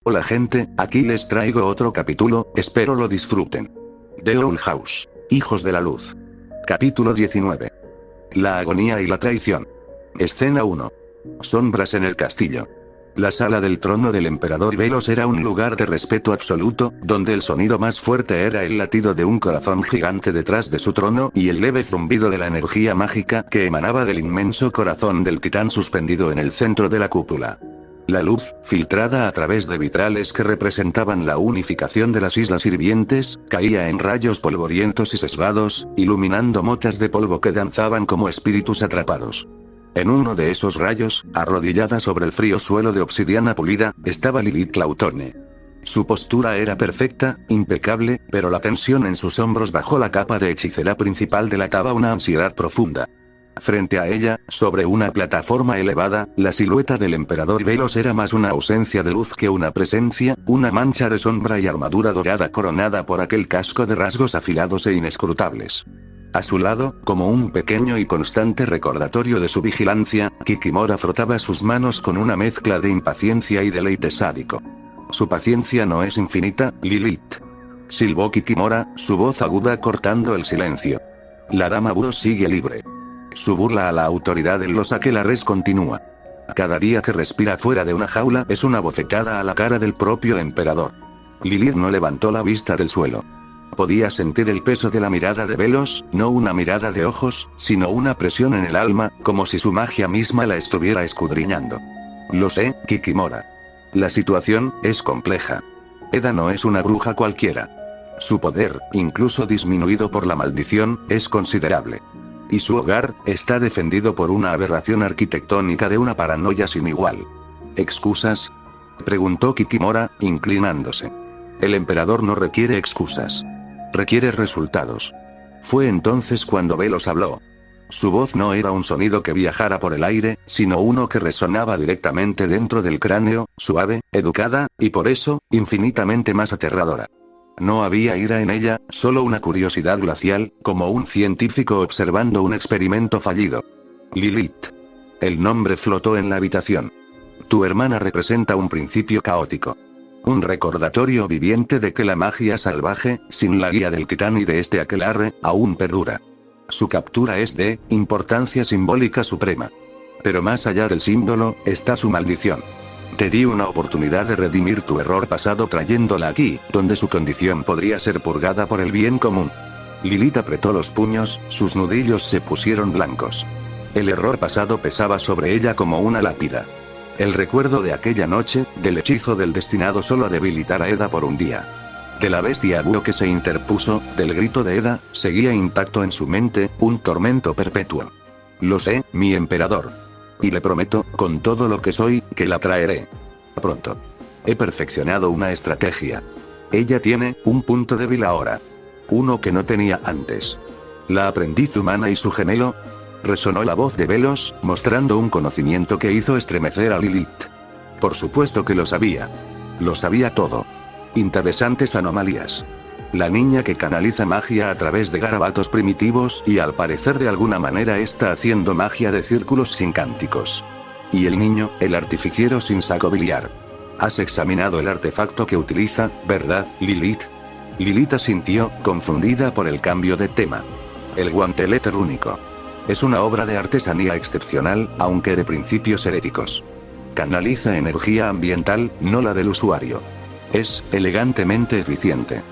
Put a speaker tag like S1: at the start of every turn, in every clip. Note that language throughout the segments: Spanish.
S1: Hola gente, aquí les traigo otro capítulo, espero lo disfruten. The Owl House. Hijos de la Luz. Capítulo 19. La agonía y la traición. Escena 1. Sombras en el castillo. La sala del trono del emperador Velos era un lugar de respeto absoluto, donde el sonido más fuerte era el latido de un corazón gigante detrás de su trono y el leve zumbido de la energía mágica que emanaba del inmenso corazón del titán suspendido en el centro de la cúpula. La luz, filtrada a través de vitrales que representaban la unificación de las islas hirvientes, caía en rayos polvorientos y sesgados, iluminando motas de polvo que danzaban como espíritus atrapados. En uno de esos rayos, arrodillada sobre el frío suelo de obsidiana pulida, estaba Lilith Clautone. Su postura era perfecta, impecable, pero la tensión en sus hombros bajo la capa de hechicera principal delataba una ansiedad profunda. Frente a ella, sobre una plataforma elevada, la silueta del emperador Velos era más una ausencia de luz que una presencia, una mancha de sombra y armadura dorada coronada por aquel casco de rasgos afilados e inescrutables. A su lado, como un pequeño y constante recordatorio de su vigilancia, Kikimora frotaba sus manos con una mezcla de impaciencia y deleite sádico. Su paciencia no es infinita, Lilith. Silbó Kikimora, su voz aguda cortando el silencio. La dama Buro sigue libre. Su burla a la autoridad de los aquelarres continúa. Cada día que respira fuera de una jaula es una bofetada a la cara del propio emperador. Lilith no levantó la vista del suelo. Podía sentir el peso de la mirada de Velos, no una mirada de ojos, sino una presión en el alma, como si su magia misma la estuviera escudriñando. Lo sé, Kikimora. La situación es compleja. Eda no es una bruja cualquiera. Su poder, incluso disminuido por la maldición, es considerable. Y su hogar, está defendido por una aberración arquitectónica de una paranoia sin igual. ¿Excusas?, preguntó Kikimora, inclinándose. El emperador no requiere excusas. Requiere resultados. Fue entonces cuando Velos habló. Su voz no era un sonido que viajara por el aire, sino uno que resonaba directamente dentro del cráneo, suave, educada, y por eso, infinitamente más aterradora. No había ira en ella, solo una curiosidad glacial, como un científico observando un experimento fallido. Lilith. El nombre flotó en la habitación. Tu hermana representa un principio caótico. Un recordatorio viviente de que la magia salvaje, sin la guía del titán y de este aquelarre, aún perdura. Su captura es de importancia simbólica suprema. Pero más allá del símbolo, está su maldición. Te di una oportunidad de redimir tu error pasado trayéndola aquí, donde su condición podría ser purgada por el bien común. Lilith apretó los puños, sus nudillos se pusieron blancos. El error pasado pesaba sobre ella como una lápida. El recuerdo de aquella noche, del hechizo del destinado solo a debilitar a Eda por un día. De la bestia búho que se interpuso, del grito de Eda, seguía intacto en su mente, un tormento perpetuo. Lo sé, mi emperador. Y le prometo, con todo lo que soy, que la traeré. Pronto. He perfeccionado una estrategia. Ella tiene un punto débil ahora. Uno que no tenía antes. La aprendiz humana y su gemelo. Resonó la voz de Velos, mostrando un conocimiento que hizo estremecer a Lilith. Por supuesto que lo sabía. Lo sabía todo. Interesantes anomalías. La niña que canaliza magia a través de garabatos primitivos y al parecer de alguna manera está haciendo magia de círculos sin cánticos. Y el niño, el artificiero sin saco biliar. Has examinado el artefacto que utiliza, ¿verdad, Lilith? Lilith asintió, confundida por el cambio de tema. El guantelete rúnico. Es una obra de artesanía excepcional, aunque de principios heréticos. Canaliza energía ambiental, no la del usuario. Es elegantemente eficiente.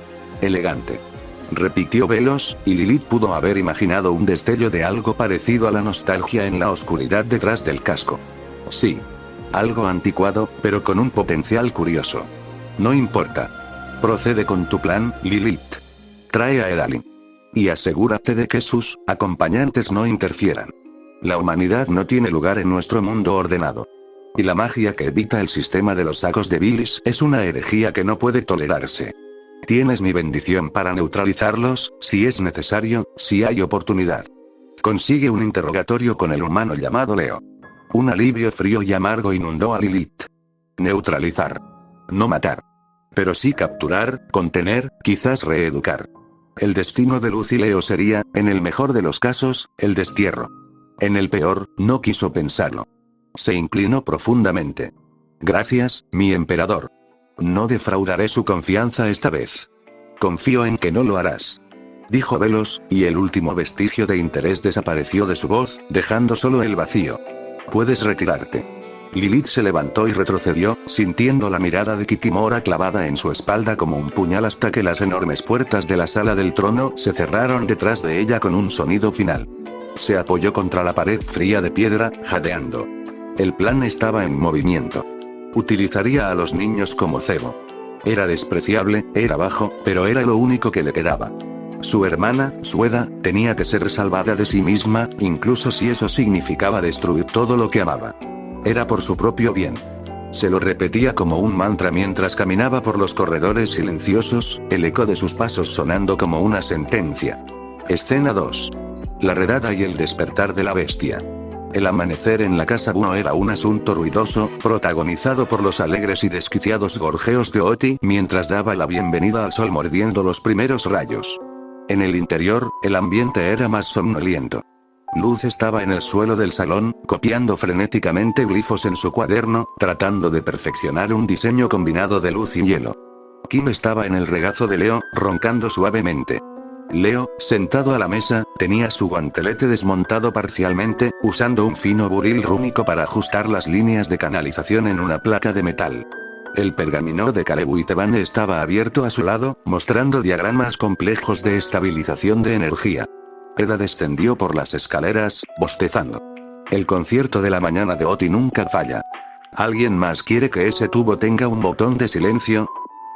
S1: Elegante. Repitió Velos, y Lilith pudo haber imaginado un destello de algo parecido a la nostalgia en la oscuridad detrás del casco. Sí. Algo anticuado, pero con un potencial curioso. No importa. Procede con tu plan, Lilith. Trae a Edalin. Y asegúrate de que sus acompañantes no interfieran. La humanidad no tiene lugar en nuestro mundo ordenado. Y la magia que evita el sistema de los sacos de bilis es una herejía que no puede tolerarse. Tienes mi bendición para neutralizarlos, si es necesario, si hay oportunidad. Consigue un interrogatorio con el humano llamado Leo. Un alivio frío y amargo inundó a Lilith. Neutralizar. No matar. Pero sí capturar, contener, quizás reeducar. El destino de Luz y Leo sería, en el mejor de los casos, el destierro. En el peor, no quiso pensarlo. Se inclinó profundamente. Gracias, mi emperador. No defraudaré su confianza esta vez. Confío en que no lo harás. Dijo Velos, y el último vestigio de interés desapareció de su voz, dejando solo el vacío. Puedes retirarte. Lilith se levantó y retrocedió, sintiendo la mirada de Kikimora clavada en su espalda como un puñal hasta que las enormes puertas de la sala del trono se cerraron detrás de ella con un sonido final. Se apoyó contra la pared fría de piedra, jadeando. El plan estaba en movimiento. Utilizaría a los niños como cebo. Era despreciable, era bajo, pero era lo único que le quedaba. Su hermana, Sueda, tenía que ser salvada de sí misma, incluso si eso significaba destruir todo lo que amaba. Era por su propio bien. Se lo repetía como un mantra mientras caminaba por los corredores silenciosos, el eco de sus pasos sonando como una sentencia. Escena 2. La redada y el despertar de la bestia. El amanecer en la casa Buono era un asunto ruidoso, protagonizado por los alegres y desquiciados gorjeos de Oti mientras daba la bienvenida al sol mordiendo los primeros rayos. En el interior, el ambiente era más somnoliento. Luz estaba en el suelo del salón, copiando frenéticamente glifos en su cuaderno, tratando de perfeccionar un diseño combinado de luz y hielo. Kim estaba en el regazo de Leo, roncando suavemente. Leo, sentado a la mesa, tenía su guantelete desmontado parcialmente, usando un fino buril rúnico para ajustar las líneas de canalización en una placa de metal. El pergamino de Kalebuiteban estaba abierto a su lado, mostrando diagramas complejos de estabilización de energía. Eda descendió por las escaleras, bostezando. El concierto de la mañana de Oti nunca falla. ¿Alguien más quiere que ese tubo tenga un botón de silencio?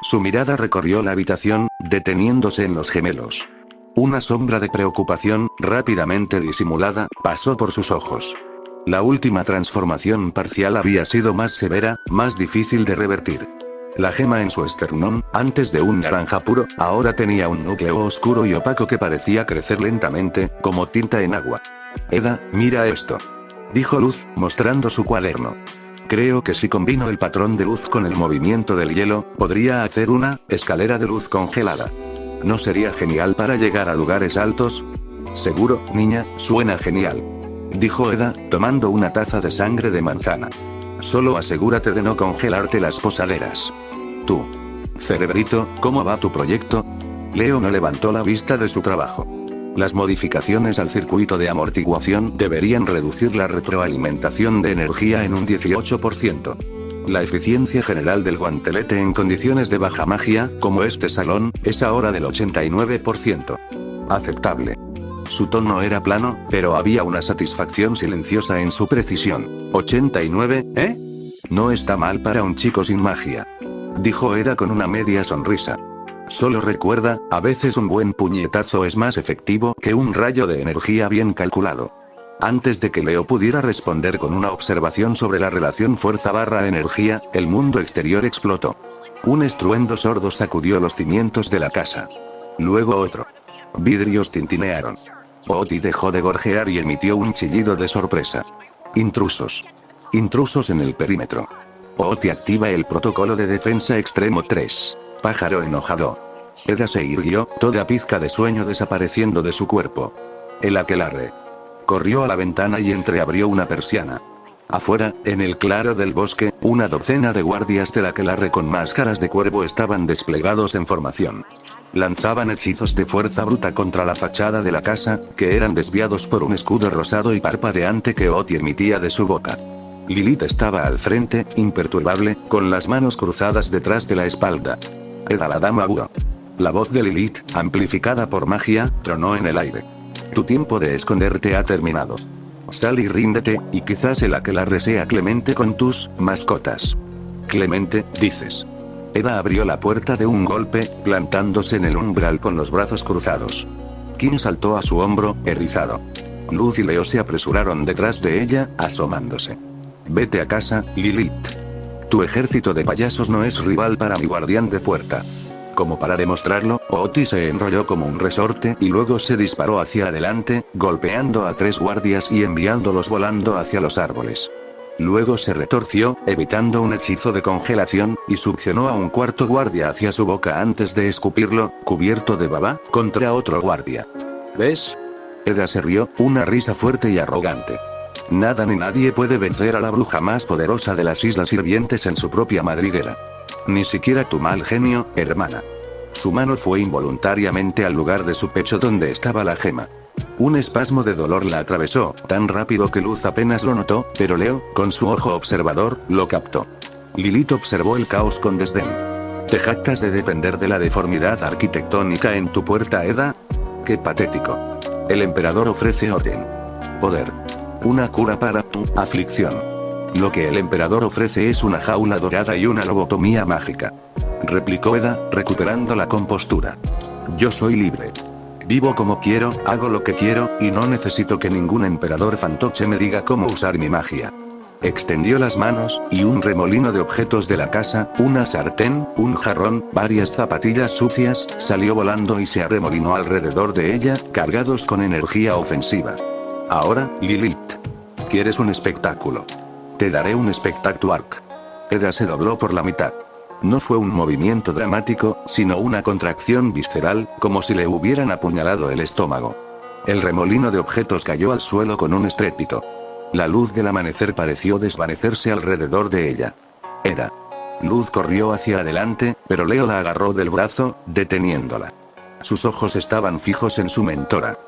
S1: Su mirada recorrió la habitación, deteniéndose en los gemelos. Una sombra de preocupación, rápidamente disimulada, pasó por sus ojos. La última transformación parcial había sido más severa, más difícil de revertir. La gema en su esternón, antes de un naranja puro, ahora tenía un núcleo oscuro y opaco que parecía crecer lentamente, como tinta en agua. Eda, mira esto. Dijo Luz, mostrando su cuaderno. Creo que si combino el patrón de luz con el movimiento del hielo, podría hacer una escalera de luz congelada. ¿No sería genial para llegar a lugares altos? Seguro, niña, suena genial. Dijo Eda, tomando una taza de sangre de manzana. Solo asegúrate de no congelarte las posaderas. Tú. Cerebrito, ¿cómo va tu proyecto? Leo no levantó la vista de su trabajo. Las modificaciones al circuito de amortiguación deberían reducir la retroalimentación de energía en un 18%. La eficiencia general del guantelete en condiciones de baja magia, como este salón, es ahora del 89%. Aceptable. Su tono era plano, pero había una satisfacción silenciosa en su precisión. 89, ¿eh? No está mal para un chico sin magia. Dijo Eda con una media sonrisa. Solo recuerda, a veces un buen puñetazo es más efectivo que un rayo de energía bien calculado. Antes de que Leo pudiera responder con una observación sobre la relación fuerza/energía, el mundo exterior explotó. Un estruendo sordo sacudió los cimientos de la casa. Luego otro. Vidrios tintinearon. Oti dejó de gorjear y emitió un chillido de sorpresa. Intrusos. Intrusos en el perímetro. Oti activa el protocolo de defensa extremo 3. Pájaro enojado. Eda se irguió, toda pizca de sueño desapareciendo de su cuerpo. El aquelarre. Corrió a la ventana y entreabrió una persiana. Afuera, en el claro del bosque, una docena de guardias del aquelarre con máscaras de cuervo estaban desplegados en formación. Lanzaban hechizos de fuerza bruta contra la fachada de la casa, que eran desviados por un escudo rosado y parpadeante que Oti emitía de su boca. Lilith estaba al frente, imperturbable, con las manos cruzadas detrás de la espalda. Eda la dama Buono. La voz de Lilith, amplificada por magia, tronó en el aire. Tu tiempo de esconderte ha terminado. Sal y ríndete, y quizás el aquelarre sea clemente con tus mascotas. Clemente, dices. Eda abrió la puerta de un golpe, plantándose en el umbral con los brazos cruzados. Kim saltó a su hombro, erizado. Luz y Leo se apresuraron detrás de ella, asomándose. Vete a casa, Lilith. Tu ejército de payasos no es rival para mi guardián de puerta. Como para demostrarlo, Oti se enrolló como un resorte y luego se disparó hacia adelante, golpeando a 3 guardias y enviándolos volando hacia los árboles. Luego se retorció, evitando un hechizo de congelación, y succionó a un cuarto guardia hacia su boca antes de escupirlo, cubierto de baba, contra otro guardia. ¿Ves? Eda se rió, una risa fuerte y arrogante. Nada ni nadie puede vencer a la bruja más poderosa de las Islas Hirvientes en su propia madriguera. Ni siquiera tu mal genio, hermana. Su mano fue involuntariamente al lugar de su pecho donde estaba la gema. Un espasmo de dolor la atravesó, tan rápido que Luz apenas lo notó, pero Leo, con su ojo observador, lo captó. Lilith observó el caos con desdén. ¿Te jactas de depender de la deformidad arquitectónica en tu puerta, Eda? ¡Qué patético! El emperador ofrece orden. Poder. Una cura para tu aflicción. Lo que el emperador ofrece es una jaula dorada y una lobotomía mágica. Replicó Eda, recuperando la compostura. Yo soy libre. Vivo como quiero, hago lo que quiero, y no necesito que ningún emperador fantoche me diga cómo usar mi magia. Extendió las manos, y un remolino de objetos de la casa, una sartén, un jarrón, varias zapatillas sucias, salió volando y se arremolinó alrededor de ella, cargados con energía ofensiva. Ahora, Lilith. ¿Quieres un espectáculo? Te daré un espectáculo. Eda se dobló por la mitad. No fue un movimiento dramático, sino una contracción visceral, como si le hubieran apuñalado el estómago. El remolino de objetos cayó al suelo con un estrépito. La luz del amanecer pareció desvanecerse alrededor de ella. Eda. Luz corrió hacia adelante, pero Leo la agarró del brazo, deteniéndola. Sus ojos estaban fijos en su mentora.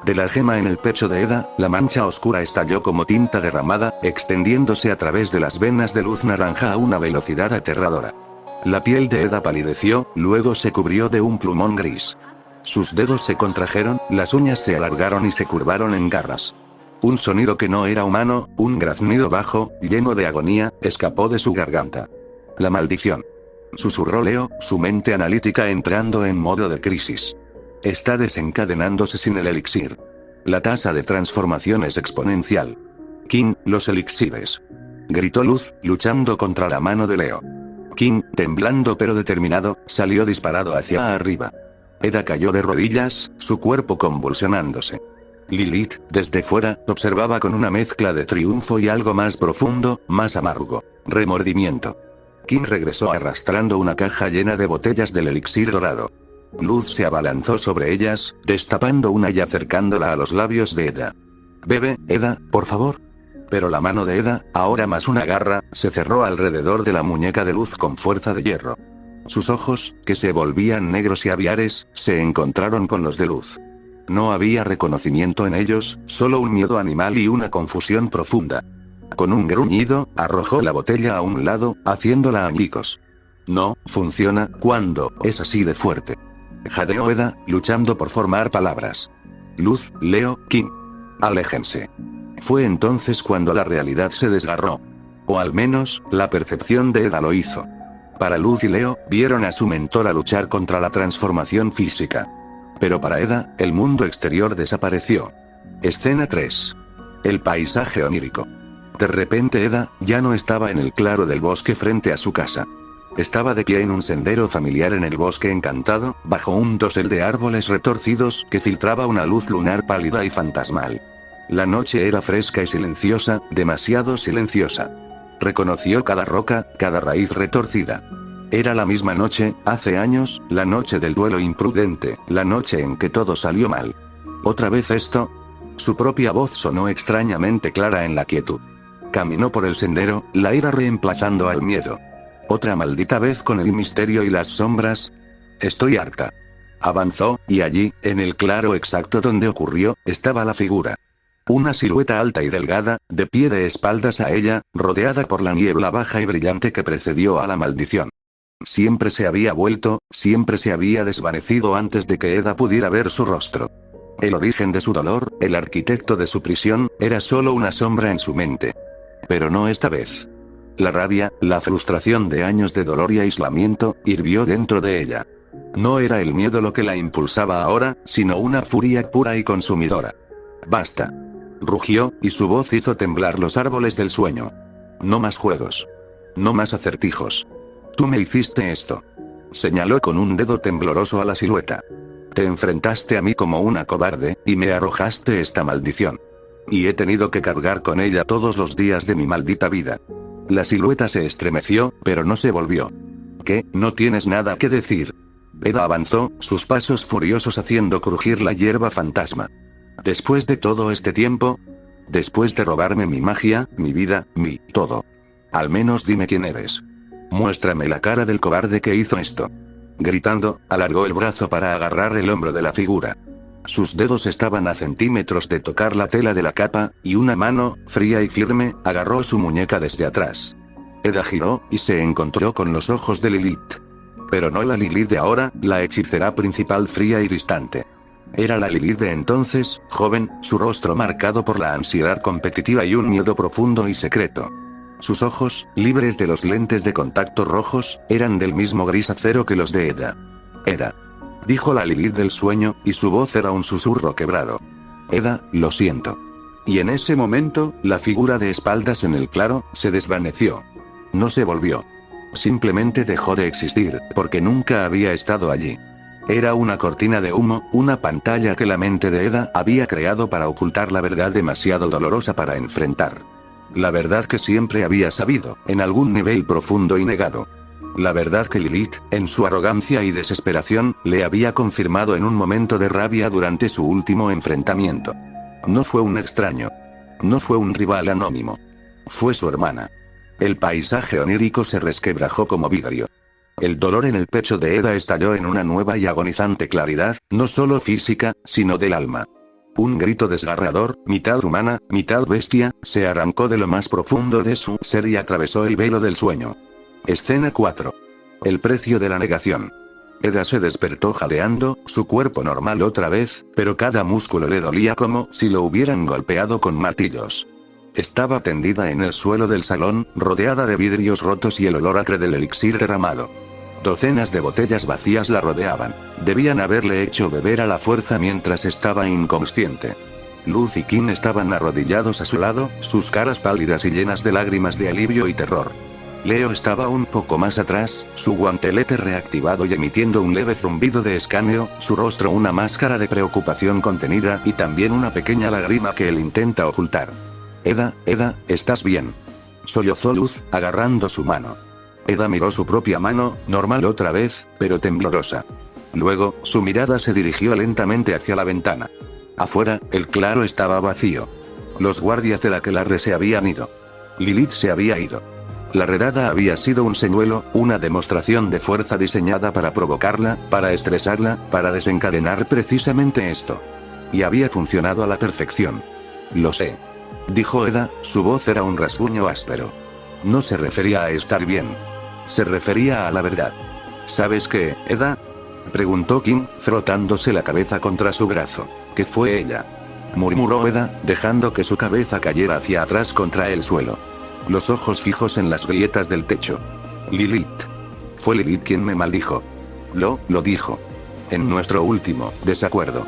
S1: De la gema en el pecho de Eda, la mancha oscura estalló como tinta derramada, extendiéndose a través de las venas de luz naranja a una velocidad aterradora. La piel de Eda palideció, luego se cubrió de un plumón gris. Sus dedos se contrajeron, las uñas se alargaron y se curvaron en garras. Un sonido que no era humano, un graznido bajo, lleno de agonía, escapó de su garganta. La maldición. Susurró Leo, su mente analítica entrando en modo de crisis. Está desencadenándose sin el elixir. La tasa de transformación es exponencial. King, los elixires. Gritó Luz, luchando contra la mano de Leo. King, temblando pero determinado, salió disparado hacia arriba. Eda cayó de rodillas, su cuerpo convulsionándose. Lilith, desde fuera, observaba con una mezcla de triunfo y algo más profundo, más amargo. Remordimiento. King regresó arrastrando una caja llena de botellas del elixir dorado. Luz se abalanzó sobre ellas, destapando una y acercándola a los labios de Eda. «Bebe, Eda, por favor». Pero la mano de Eda, ahora más una garra, se cerró alrededor de la muñeca de Luz con fuerza de hierro. Sus ojos, que se volvían negros y aviares, se encontraron con los de Luz. No había reconocimiento en ellos, solo un miedo animal y una confusión profunda. Con un gruñido, arrojó la botella a un lado, haciéndola añicos. No funciona cuando es así de fuerte. Jadeó Eda, luchando por formar palabras. Luz, Leo, King. Aléjense. Fue entonces cuando la realidad se desgarró. O al menos, la percepción de Eda lo hizo. Para Luz y Leo, vieron a su mentora luchar contra la transformación física. Pero para Eda, el mundo exterior desapareció. Escena 3. El paisaje onírico. De repente Eda, ya no estaba en el claro del bosque frente a su casa. Estaba de pie en un sendero familiar en el bosque encantado, bajo un dosel de árboles retorcidos que filtraba una luz lunar pálida y fantasmal. La noche era fresca y silenciosa, demasiado silenciosa. Reconoció cada roca, cada raíz retorcida. Era la misma noche, hace años, la noche del duelo imprudente, la noche en que todo salió mal. ¿Otra vez esto? Su propia voz sonó extrañamente clara en la quietud. Caminó por el sendero, la ira reemplazando al miedo. ¿Otra maldita vez con el misterio y las sombras? Estoy harta. Avanzó, y allí, en el claro exacto donde ocurrió, estaba la figura. Una silueta alta y delgada, de pie de espaldas a ella, rodeada por la niebla baja y brillante que precedió a la maldición. Siempre se había vuelto, siempre se había desvanecido antes de que Eda pudiera ver su rostro. El origen de su dolor, el arquitecto de su prisión, era solo una sombra en su mente. Pero no esta vez. La rabia, la frustración de años de dolor y aislamiento, hirvió dentro de ella. No era el miedo lo que la impulsaba ahora, sino una furia pura y consumidora. «Basta». Rugió, y su voz hizo temblar los árboles del sueño. «No más juegos. No más acertijos. Tú me hiciste esto». Señaló con un dedo tembloroso a la silueta. «Te enfrentaste a mí como una cobarde, y me arrojaste esta maldición. Y he tenido que cargar con ella todos los días de mi maldita vida». La silueta se estremeció, pero no se volvió. «¿Qué? ¿No tienes nada que decir?» Eda avanzó, sus pasos furiosos haciendo crujir la hierba fantasma. «Después de todo este tiempo, después de robarme mi magia, mi vida, mi todo. Al menos dime quién eres». Muéstrame la cara del cobarde que hizo esto. Gritando, alargó el brazo para agarrar el hombro de la figura. Sus dedos estaban a centímetros de tocar la tela de la capa, y una mano, fría y firme, agarró su muñeca desde atrás. Eda giró, y se encontró con los ojos de Lilith. Pero no la Lilith de ahora, la hechicera principal fría y distante. Era la Lilith de entonces, joven, su rostro marcado por la ansiedad competitiva y un miedo profundo y secreto. Sus ojos, libres de los lentes de contacto rojos, eran del mismo gris acero que los de Eda. Eda. Dijo la Lilith del sueño, y su voz era un susurro quebrado. Eda, lo siento. Y en ese momento, la figura de espaldas en el claro, se desvaneció. No se volvió. Simplemente dejó de existir, porque nunca había estado allí. Era una cortina de humo, una pantalla que la mente de Eda había creado para ocultar la verdad demasiado dolorosa para enfrentar. La verdad que siempre había sabido, en algún nivel profundo y negado. La verdad que Lilith, en su arrogancia y desesperación, le había confirmado en un momento de rabia durante su último enfrentamiento. No fue un extraño. No fue un rival anónimo. Fue su hermana. El paisaje onírico se resquebrajó como vidrio. El dolor en el pecho de Eda estalló en una nueva y agonizante claridad, no solo física, sino del alma. Un grito desgarrador, mitad humana, mitad bestia, se arrancó de lo más profundo de su ser y atravesó el velo del sueño. Escena 4. El precio de la negación. Eda se despertó jadeando, su cuerpo normal otra vez, pero cada músculo le dolía como si lo hubieran golpeado con martillos. Estaba tendida en el suelo del salón, rodeada de vidrios rotos y el olor acre del elixir derramado. Docenas de botellas vacías la rodeaban. Debían haberle hecho beber a la fuerza mientras estaba inconsciente. Luz y Kim estaban arrodillados a su lado, sus caras pálidas y llenas de lágrimas de alivio y terror. Leo estaba un poco más atrás, su guantelete reactivado y emitiendo un leve zumbido de escaneo, su rostro una máscara de preocupación contenida y también una pequeña lágrima que él intenta ocultar. Eda, ¿estás bien? Sollozó Luz, agarrando su mano. Eda miró su propia mano, normal otra vez, pero temblorosa. Luego, su mirada se dirigió lentamente hacia la ventana. Afuera, el claro estaba vacío. Los guardias del aquelarre se habían ido. Lilith se había ido. La redada había sido un señuelo, una demostración de fuerza diseñada para provocarla, para estresarla, para desencadenar precisamente esto. Y había funcionado a la perfección. Lo sé. Dijo Eda, su voz era un rasguño áspero. No se refería a estar bien. Se refería a la verdad. ¿Sabes qué, Eda? Preguntó Kim, frotándose la cabeza contra su brazo. ¿Qué fue ella? Murmuró Eda, dejando que su cabeza cayera hacia atrás contra el suelo. Los ojos fijos en las grietas del techo. Lilith. Fue Lilith quien me maldijo. Lo dijo. En nuestro último desacuerdo.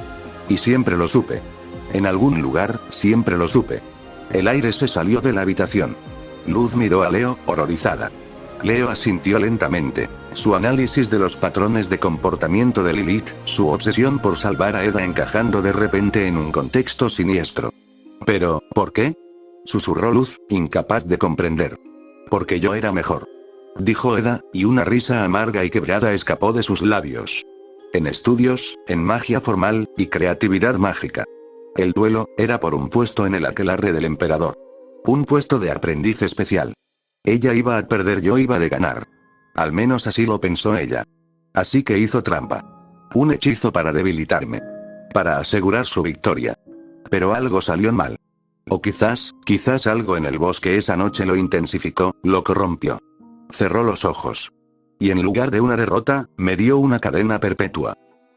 S1: Y siempre lo supe. En algún lugar, siempre lo supe. El aire se salió de la habitación. Luz miró a Leo, horrorizada. Leo asintió lentamente. Su análisis de los patrones de comportamiento de Lilith, su obsesión por salvar a Eda encajando de repente en un contexto siniestro. Pero, ¿por qué? Susurró Luz, incapaz de comprender. Porque yo era mejor. Dijo Eda, y una risa amarga y quebrada escapó de sus labios. En estudios, en magia formal, y creatividad mágica. El duelo, era por un puesto en el aquelarre del emperador. Un puesto de aprendiz especial. Ella iba a perder, yo iba de ganar. Al menos así lo pensó ella. Así que hizo trampa. Un hechizo para debilitarme. Para asegurar su victoria. Pero algo salió mal. O quizás algo en el bosque esa noche lo intensificó, lo corrompió. Cerró los ojos. Y en lugar de una derrota, me dio una cadena perpetua.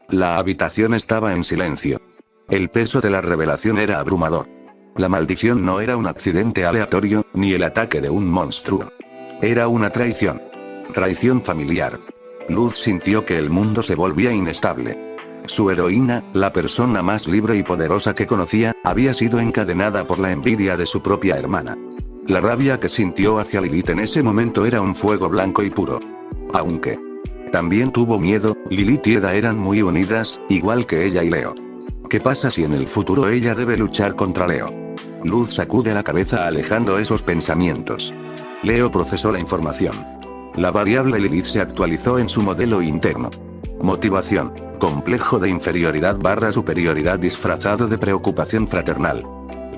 S1: La habitación estaba en silencio. El peso de la revelación era abrumador. La maldición no era un accidente aleatorio, ni el ataque de un monstruo. Era una traición. Traición familiar. Luz sintió que el mundo se volvía inestable. Su heroína, la persona más libre y poderosa que conocía, había sido encadenada por la envidia de su propia hermana. La rabia que sintió hacia Lilith en ese momento era un fuego blanco y puro. Aunque también tuvo miedo, Lilith y Eda eran muy unidas, igual que ella y Leo. ¿Qué pasa si en el futuro ella debe luchar contra Leo? Luz sacude la cabeza alejando esos pensamientos. Leo procesó la información. La variable Lilith se actualizó en su modelo interno. Motivación. Complejo de inferioridad / superioridad disfrazado de preocupación fraternal.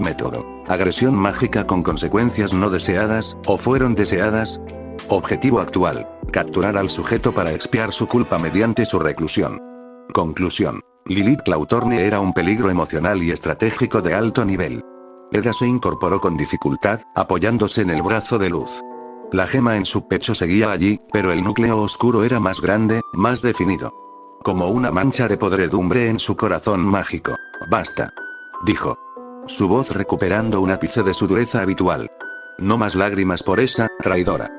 S1: Método. Agresión mágica con consecuencias no deseadas, o fueron deseadas. Objetivo actual: capturar al sujeto para expiar su culpa mediante su reclusión. Conclusión: Lilith Clawthorne era un peligro emocional y estratégico de alto nivel. Eda se incorporó con dificultad, apoyándose en el brazo de Luz. La gema en su pecho seguía allí, pero el núcleo oscuro era más grande, más definido. Como una mancha de podredumbre en su corazón mágico. «Basta», dijo. Su voz recuperando un ápice de su dureza habitual. «No más lágrimas por esa traidora.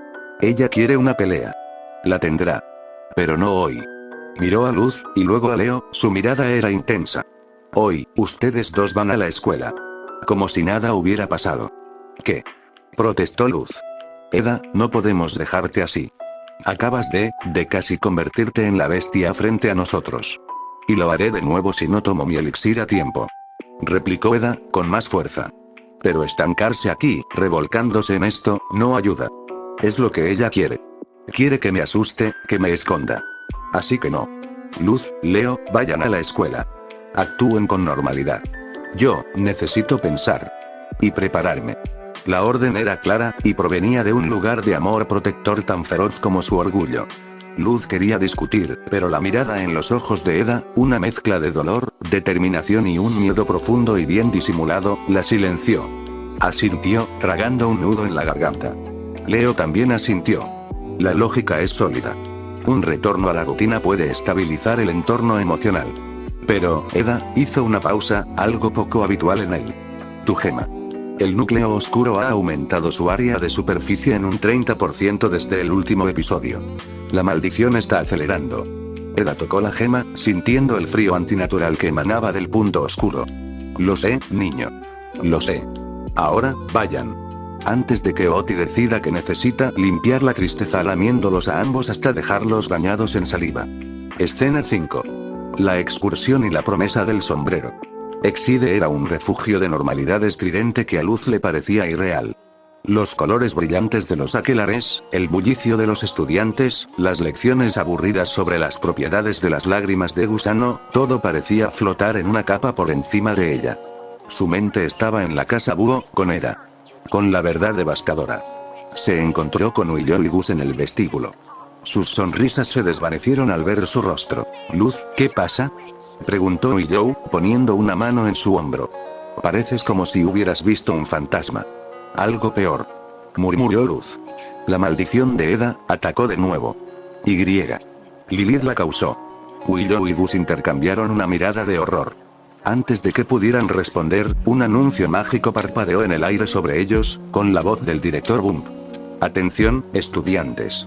S1: Ella quiere una pelea. La tendrá. Pero no hoy». Miró a Luz, y luego a Leo, su mirada era intensa. «Hoy, ustedes dos van a la escuela». Como si nada hubiera pasado. «¿Qué?», protestó Luz. «Eda, no podemos dejarte así. Acabas de casi convertirte en la bestia frente a nosotros. Y lo haré de nuevo si no tomo mi elixir a tiempo», replicó Eda, con más fuerza. Pero estancarse aquí, revolcándose en esto, no ayuda. Es lo que ella quiere. Quiere que me asuste, que me esconda. Así que no. Luz, Leo, vayan a la escuela. Actúen con normalidad. Yo necesito pensar. Y prepararme. La orden era clara, y provenía de un lugar de amor protector tan feroz como su orgullo. Luz quería discutir, pero la mirada en los ojos de Eda, una mezcla de dolor, determinación y un miedo profundo y bien disimulado, la silenció. Asintió, tragando un nudo en la garganta. Leo también asintió. La lógica es sólida. Un retorno a la rutina puede estabilizar el entorno emocional. Pero, Eda, hizo una pausa, algo poco habitual en él. Tu gema. El núcleo oscuro ha aumentado su área de superficie en un 30% desde el último episodio. La maldición está acelerando. Eda tocó la gema, sintiendo el frío antinatural que emanaba del punto oscuro. Lo sé, niño. Lo sé. Ahora, vayan. Antes de que Oti decida que necesita limpiar la tristeza lamiéndolos a ambos hasta dejarlos bañados en saliva. Escena 5. La excursión y la promesa del sombrero. Exide era un refugio de normalidad estridente que a Luz le parecía irreal. Los colores brillantes de los aquelares, el bullicio de los estudiantes, las lecciones aburridas sobre las propiedades de las lágrimas de gusano, todo parecía flotar en una capa por encima de ella. Su mente estaba en la casa búho, con Eda. Con la verdad devastadora. Se encontró con Willow y Gus en el vestíbulo. Sus sonrisas se desvanecieron al ver su rostro. «Luz, ¿qué pasa?», preguntó Willow, poniendo una mano en su hombro. «Pareces como si hubieras visto un fantasma». «Algo peor», murmuró Luz. La maldición de Eda atacó de nuevo. Y. Lilith la causó. Willow y Gus intercambiaron una mirada de horror. Antes de que pudieran responder, un anuncio mágico parpadeó en el aire sobre ellos, con la voz del director Bump. «Atención, estudiantes.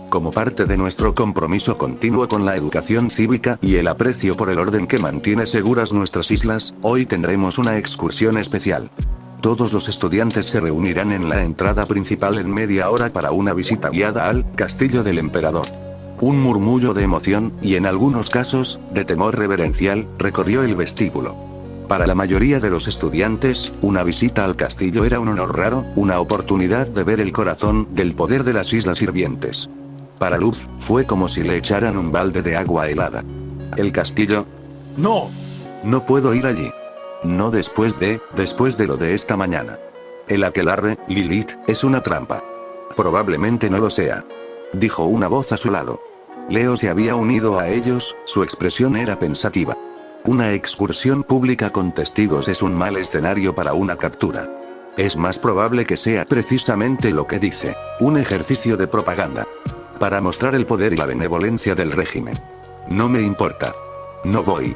S1: Como parte de nuestro compromiso continuo con la educación cívica y el aprecio por el orden que mantiene seguras nuestras islas, hoy tendremos una excursión especial. Todos los estudiantes se reunirán en la entrada principal en media hora para una visita guiada al Castillo del Emperador». Un murmullo de emoción, y en algunos casos, de temor reverencial, recorrió el vestíbulo. Para la mayoría de los estudiantes, una visita al castillo era un honor raro, una oportunidad de ver el corazón del poder de las Islas Hirvientes. Para Luz, fue como si le echaran un balde de agua helada. ¿El castillo? ¡No! No puedo ir allí. No después de lo de esta mañana. El aquelarre, Lilith, es una trampa. Probablemente no lo sea. Dijo una voz a su lado. Leo se había unido a ellos, su expresión era pensativa. Una excursión pública con testigos es un mal escenario para una captura. Es más probable que sea precisamente lo que dice, un ejercicio de propaganda. Para mostrar el poder y la benevolencia del régimen. No me importa. No voy.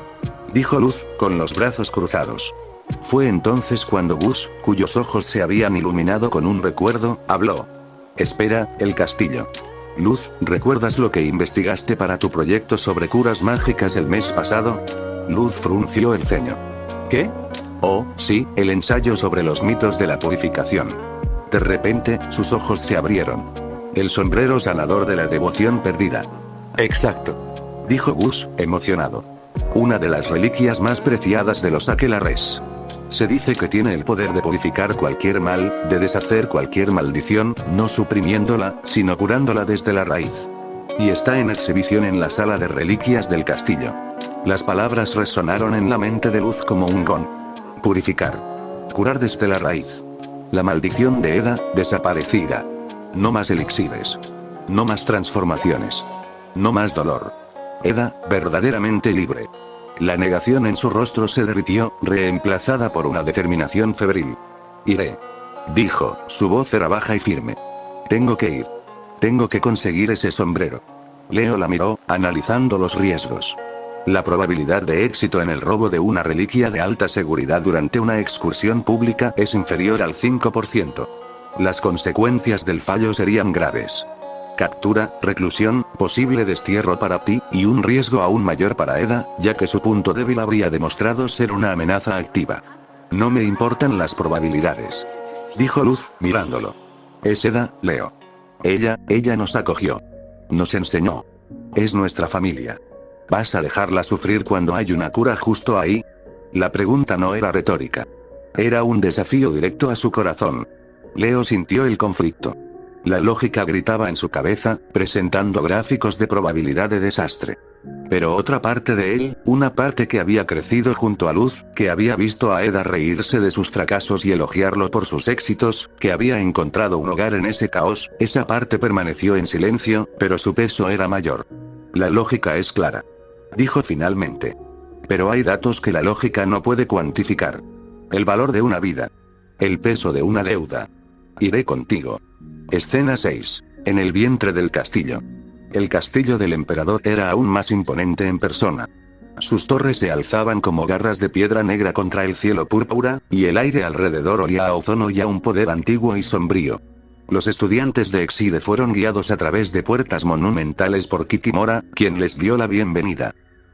S1: Dijo Luz, con los brazos cruzados. Fue entonces cuando Gus, cuyos ojos se habían iluminado con un recuerdo, habló. Espera, el castillo. Luz, ¿recuerdas lo que investigaste para tu proyecto sobre curas mágicas el mes pasado? Luz frunció el ceño. ¿Qué? Oh, sí, el ensayo sobre los mitos de la purificación. De repente, sus ojos se abrieron. El sombrero sanador de la devoción perdida. Exacto. Dijo Gus, emocionado. Una de las reliquias más preciadas de los aquelarres. Se dice que tiene el poder de purificar cualquier mal, de deshacer cualquier maldición, no suprimiéndola, sino curándola desde la raíz. Y está en exhibición en la sala de reliquias del castillo. Las palabras resonaron en la mente de Luz como un gong. Purificar. Curar desde la raíz. La maldición de Eda, desaparecida. No más elixires. No más transformaciones. No más dolor. Eda, verdaderamente libre. La negación en su rostro se derritió, reemplazada por una determinación febril. Iré. Dijo, su voz era baja y firme. Tengo que ir. Tengo que conseguir ese sombrero. Leo la miró, analizando los riesgos. La probabilidad de éxito en el robo de una reliquia de alta seguridad durante una excursión pública es inferior al 5%. Las consecuencias del fallo serían graves. Captura, reclusión, posible destierro para ti, y un riesgo aún mayor para Eda, ya que su punto débil habría demostrado ser una amenaza activa. No me importan las probabilidades. Dijo Luz, mirándolo. Es Eda, Leo. Ella nos acogió. Nos enseñó. Es nuestra familia. ¿Vas a dejarla sufrir cuando hay una cura justo ahí? La pregunta no era retórica. Era un desafío directo a su corazón. Leo sintió el conflicto. La lógica gritaba en su cabeza, presentando gráficos de probabilidad de desastre. Pero otra parte de él, una parte que había crecido junto a Luz, que había visto a Eda reírse de sus fracasos y elogiarlo por sus éxitos, que había encontrado un hogar en ese caos, esa parte permaneció en silencio, pero su peso era mayor. La lógica es clara. Dijo finalmente. Pero hay datos que la lógica no puede cuantificar. El valor de una vida. El peso de una deuda. Iré contigo. Escena 6. En el vientre del castillo. El castillo del emperador era aún más imponente en persona. Sus torres se alzaban como garras de piedra negra contra el cielo púrpura, y el aire alrededor olía a ozono y a un poder antiguo y sombrío. Los estudiantes de Exide fueron guiados a través de puertas monumentales por Kikimora, quien les dio la bienvenida.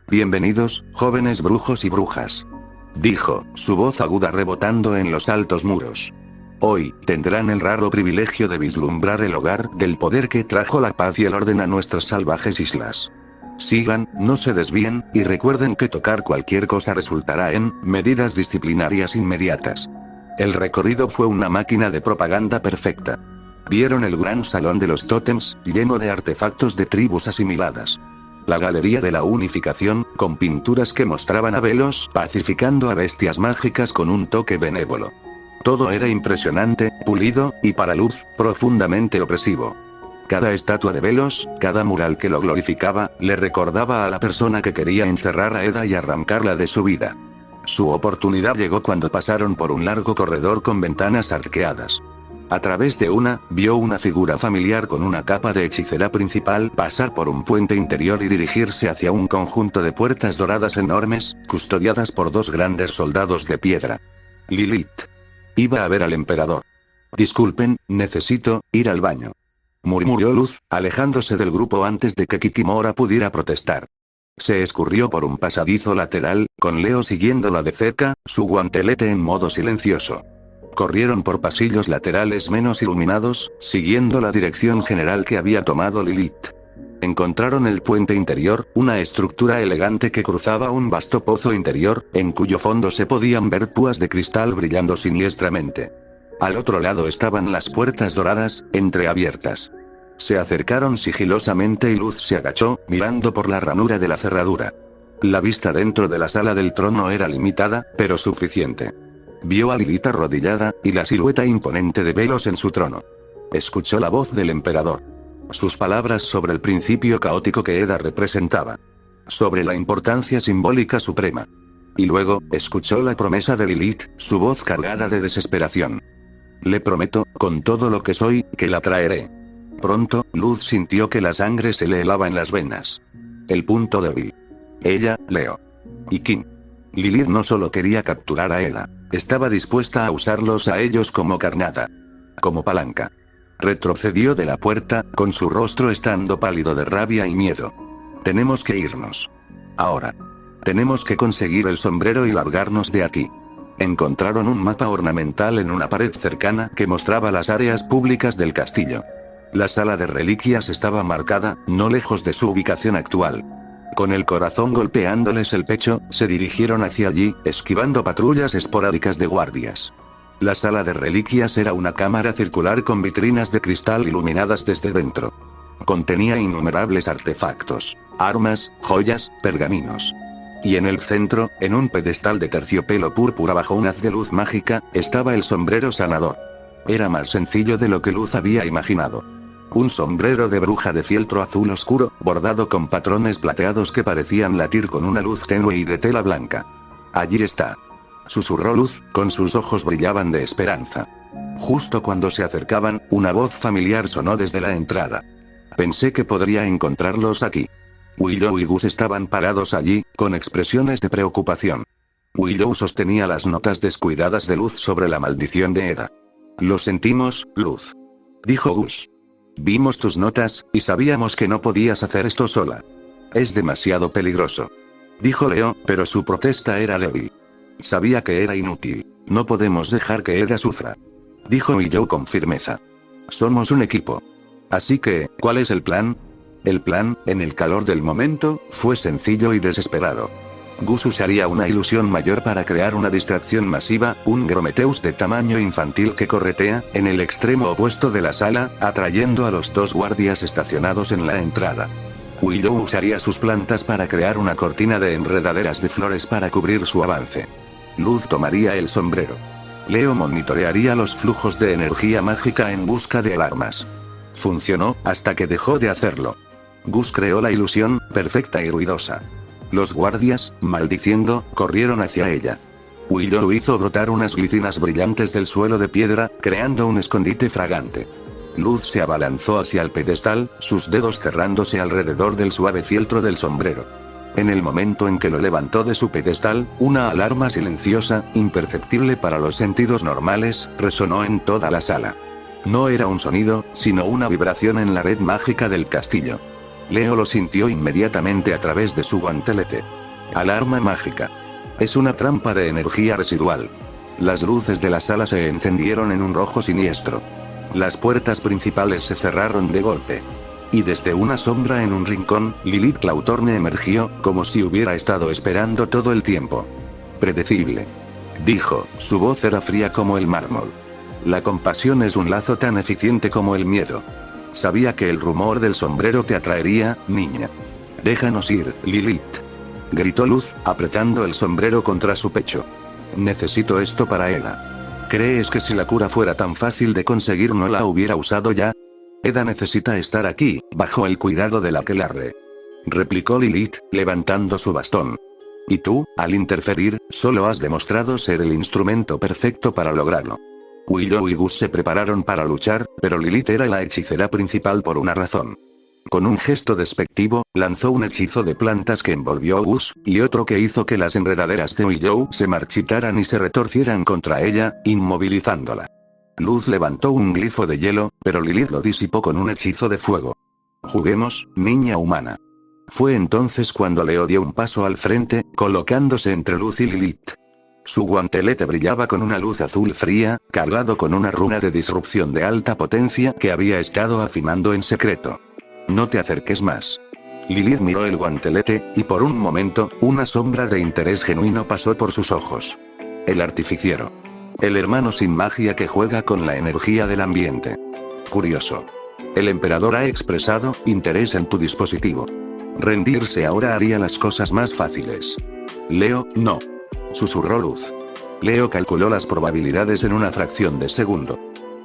S1: Bienvenidos, jóvenes brujos y brujas. Dijo, su voz aguda rebotando en los altos muros. Hoy, tendrán el raro privilegio de vislumbrar el hogar del poder que trajo la paz y el orden a nuestras salvajes islas. Sigan, no se desvíen, y recuerden que tocar cualquier cosa resultará en medidas disciplinarias inmediatas. El recorrido fue una máquina de propaganda perfecta. Vieron el gran salón de los tótems, lleno de artefactos de tribus asimiladas. La galería de la unificación, con pinturas que mostraban a Velos pacificando a bestias mágicas con un toque benévolo. Todo era impresionante, pulido, y para Luz, profundamente opresivo. Cada estatua de Velos, cada mural que lo glorificaba, le recordaba a la persona que quería encerrar a Eda y arrancarla de su vida. Su oportunidad llegó cuando pasaron por un largo corredor con ventanas arqueadas. A través de una, vio una figura familiar con una capa de hechicera principal pasar por un puente interior y dirigirse hacia un conjunto de puertas doradas enormes, custodiadas por dos grandes soldados de piedra. Lilith. Iba a ver al emperador. Disculpen, necesito ir al baño. Murmuró Luz, alejándose del grupo antes de que Kikimora pudiera protestar. Se escurrió por un pasadizo lateral, con Leo siguiéndola de cerca, su guantelete en modo silencioso. Corrieron por pasillos laterales menos iluminados, siguiendo la dirección general que había tomado Lilith. Encontraron el puente interior, una estructura elegante que cruzaba un vasto pozo interior, en cuyo fondo se podían ver púas de cristal brillando siniestramente. Al otro lado estaban las puertas doradas, entreabiertas. Se acercaron sigilosamente y Luz se agachó, mirando por la ranura de la cerradura. La vista dentro de la sala del trono era limitada, pero suficiente. Vio a Lilith arrodillada, y la silueta imponente de Velos en su trono. Escuchó la voz del emperador. Sus palabras sobre el principio caótico que Eda representaba. Sobre la importancia simbólica suprema. Y luego, escuchó la promesa de Lilith, su voz cargada de desesperación. Le prometo, con todo lo que soy, que la traeré. Pronto, Luz sintió que la sangre se le helaba en las venas. El punto débil. Ella, Leo. Y Kim. Lilith no solo quería capturar a Eda, estaba dispuesta a usarlos a ellos como carnada. Como palanca. Retrocedió de la puerta, con su rostro estando pálido de rabia y miedo. Tenemos que irnos. Ahora. Tenemos que conseguir el sombrero y largarnos de aquí. Encontraron un mapa ornamental en una pared cercana que mostraba las áreas públicas del castillo. La sala de reliquias estaba marcada, no lejos de su ubicación actual. Con el corazón golpeándoles el pecho, se dirigieron hacia allí, esquivando patrullas esporádicas de guardias. La sala de reliquias era una cámara circular con vitrinas de cristal iluminadas desde dentro. Contenía innumerables artefactos, armas, joyas, pergaminos. Y en el centro, en un pedestal de terciopelo púrpura bajo un haz de luz mágica, estaba el sombrero sanador. Era más sencillo de lo que Luz había imaginado. Un sombrero de bruja de fieltro azul oscuro, bordado con patrones plateados que parecían latir con una luz tenue y de tela blanca. Allí está. Susurró Luz, con sus ojos brillaban de esperanza. Justo cuando se acercaban, una voz familiar sonó desde la entrada. Pensé que podría encontrarlos aquí. Willow y Gus estaban parados allí, con expresiones de preocupación. Willow sostenía las notas descuidadas de Luz sobre la maldición de Eda. Lo sentimos, Luz. Dijo Gus. Vimos tus notas, y sabíamos que no podías hacer esto sola. Es demasiado peligroso. Dijo Leo, pero su protesta era débil. Sabía que era inútil. No podemos dejar que Eda sufra. Dijo Willow con firmeza. Somos un equipo. Así que, ¿cuál es el plan? El plan, en el calor del momento, fue sencillo y desesperado. Gus usaría una ilusión mayor para crear una distracción masiva, un Grometheus de tamaño infantil que corretea, en el extremo opuesto de la sala, atrayendo a los dos guardias estacionados en la entrada. Willow usaría sus plantas para crear una cortina de enredaderas de flores para cubrir su avance. Luz tomaría el sombrero. Leo monitorearía los flujos de energía mágica en busca de alarmas. Funcionó, hasta que dejó de hacerlo. Gus creó la ilusión, perfecta y ruidosa. Los guardias, maldiciendo, corrieron hacia ella. Willow hizo brotar unas glicinas brillantes del suelo de piedra, creando un escondite fragante. Luz se abalanzó hacia el pedestal, sus dedos cerrándose alrededor del suave fieltro del sombrero. En el momento en que lo levantó de su pedestal, una alarma silenciosa, imperceptible para los sentidos normales, resonó en toda la sala. No era un sonido, sino una vibración en la red mágica del castillo. Leo lo sintió inmediatamente a través de su guantelete. Alarma mágica. Es una trampa de energía residual. Las luces de la sala se encendieron en un rojo siniestro. Las puertas principales se cerraron de golpe. Y desde una sombra en un rincón, Lilith Clautorne emergió, como si hubiera estado esperando todo el tiempo. Predecible. Dijo, su voz era fría como el mármol. La compasión es un lazo tan eficiente como el miedo. Sabía que el rumor del sombrero te atraería, niña. Déjanos ir, Lilith. Gritó Luz, apretando el sombrero contra su pecho. Necesito esto para Eda. ¿Crees que si la cura fuera tan fácil de conseguir no la hubiera usado ya? Eda necesita estar aquí, bajo el cuidado del aquelarre. Replicó Lilith, levantando su bastón. Y tú, al interferir, solo has demostrado ser el instrumento perfecto para lograrlo. Willow y Gus se prepararon para luchar, pero Lilith era la hechicera principal por una razón. Con un gesto despectivo, lanzó un hechizo de plantas que envolvió a Gus, y otro que hizo que las enredaderas de Willow se marchitaran y se retorcieran contra ella, inmovilizándola. Luz levantó un glifo de hielo, pero Lilith lo disipó con un hechizo de fuego. Juguemos, niña humana. Fue entonces cuando Leo dio un paso al frente, colocándose entre Luz y Lilith. Su guantelete brillaba con una luz azul fría, cargado con una runa de disrupción de alta potencia que había estado afinando en secreto. No te acerques más. Lilith miró el guantelete, y por un momento, una sombra de interés genuino pasó por sus ojos. El artificiero. El hermano sin magia que juega con la energía del ambiente. Curioso. El emperador ha expresado interés en tu dispositivo. Rendirse ahora haría las cosas más fáciles. Leo, no. Susurró Luz. Leo calculó las probabilidades en una fracción de segundo.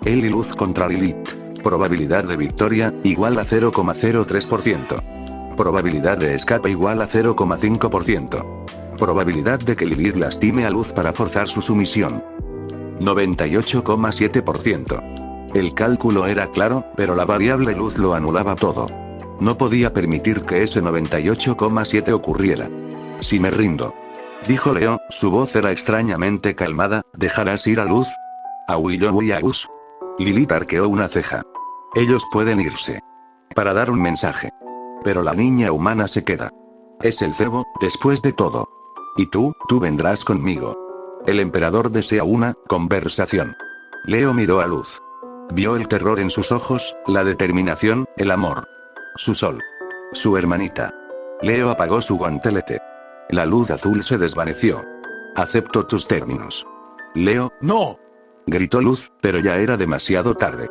S1: Él y Luz contra Lilith. Probabilidad de victoria, igual a 0,03%. Probabilidad de escape igual a 0,5%. Probabilidad de que Lilith lastime a Luz para forzar su sumisión. 98,7%. El cálculo era claro, pero la variable Luz lo anulaba todo. No podía permitir que ese 98,7 ocurriera. Si me rindo. Dijo Leo, su voz era extrañamente calmada, ¿dejarás ir a Luz? ¿A Willow y a Gus? Lilith arqueó una ceja. Ellos pueden irse. Para dar un mensaje. Pero la niña humana se queda. Es el cebo, después de todo. Y tú vendrás conmigo. El emperador desea una conversación. Leo miró a Luz. Vio el terror en sus ojos, la determinación, el amor. Su sol. Su hermanita. Leo apagó su guantelete. La luz azul se desvaneció. Acepto tus términos. Leo, ¡no! Gritó Luz, pero ya era demasiado tarde.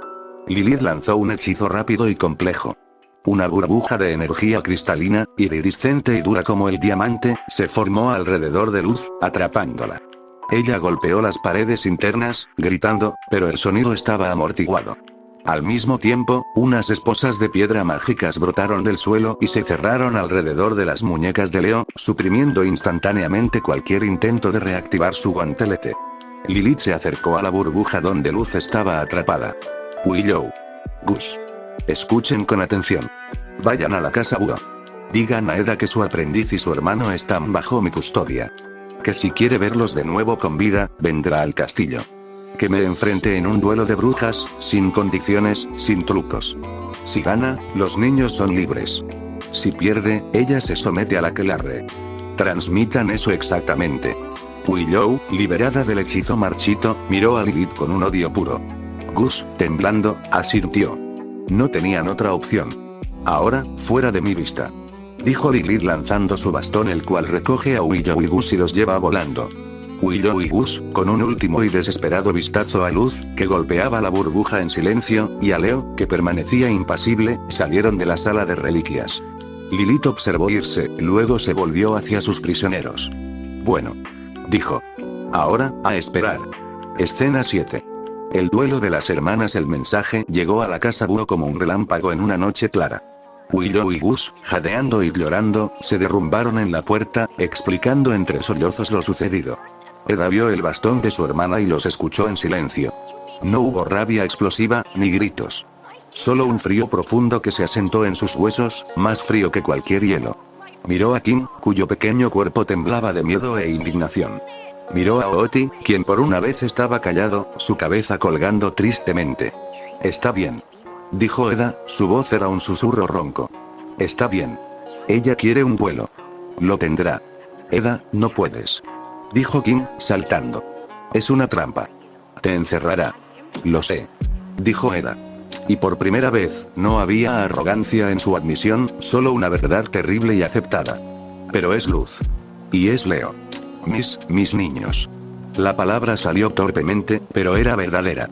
S1: Lilith lanzó un hechizo rápido y complejo. Una burbuja de energía cristalina, iridiscente y dura como el diamante, se formó alrededor de Luz, atrapándola. Ella golpeó las paredes internas, gritando, pero el sonido estaba amortiguado. Al mismo tiempo, unas esposas de piedra mágicas brotaron del suelo y se cerraron alrededor de las muñecas de Leo, suprimiendo instantáneamente cualquier intento de reactivar su guantelete. Lilith se acercó a la burbuja donde Luz estaba atrapada. Willow. Gus. Escuchen con atención. Vayan a la casa Búho. Digan a Eda que su aprendiz y su hermano están bajo mi custodia. Que si quiere verlos de nuevo con vida, vendrá al castillo. Que me enfrente en un duelo de brujas, sin condiciones, sin trucos. Si gana, los niños son libres. Si pierde, ella se somete a la aquelarre. Transmitan eso exactamente. Willow, liberada del hechizo marchito, miró a Lilith con un odio puro. Gus, temblando, asintió. No tenían otra opción. Ahora, fuera de mi vista. Dijo Lilith lanzando su bastón, el cual recoge a Willow y Gus y los lleva volando. Willow y Gus, con un último y desesperado vistazo a Luz, que golpeaba la burbuja en silencio, y a Leo, que permanecía impasible, salieron de la sala de reliquias. Lilith observó irse, luego se volvió hacia sus prisioneros. Bueno. Dijo. Ahora, a esperar. Escena 7. El duelo de las hermanas. El mensaje llegó a la casa Búho como un relámpago en una noche clara. Willow y Gus, jadeando y llorando, se derrumbaron en la puerta, explicando entre sollozos lo sucedido. Eda vio el bastón de su hermana y los escuchó en silencio. No hubo rabia explosiva, ni gritos. Solo un frío profundo que se asentó en sus huesos, más frío que cualquier hielo. Miró a Kim, cuyo pequeño cuerpo temblaba de miedo e indignación. Miró a Oti, quien por una vez estaba callado, su cabeza colgando tristemente. Está bien. Dijo Eda, su voz era un susurro ronco. Está bien. Ella quiere un vuelo. Lo tendrá. Eda, no puedes. Dijo Kim, saltando. Es una trampa. Te encerrará. Lo sé. Dijo Eda. Y por primera vez, no había arrogancia en su admisión, solo una verdad terrible y aceptada. Pero es Luz. Y es Leo. Mis niños. La palabra salió torpemente, pero era verdadera.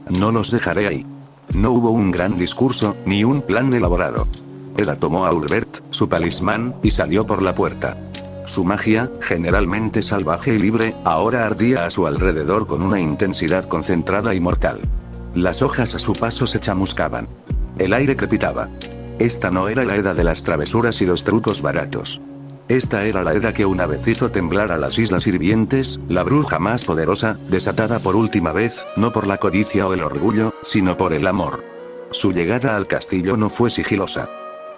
S1: No los dejaré ahí. No hubo un gran discurso, ni un plan elaborado. Eda tomó a Ulbert, su talismán, y salió por la puerta. Su magia, generalmente salvaje y libre, ahora ardía a su alrededor con una intensidad concentrada y mortal. Las hojas a su paso se chamuscaban. El aire crepitaba. Esta no era la Eda de las travesuras y los trucos baratos. Esta era la Eda que una vez hizo temblar a las Islas Hirvientes, la bruja más poderosa, desatada por última vez, no por la codicia o el orgullo, sino por el amor. Su llegada al castillo no fue sigilosa.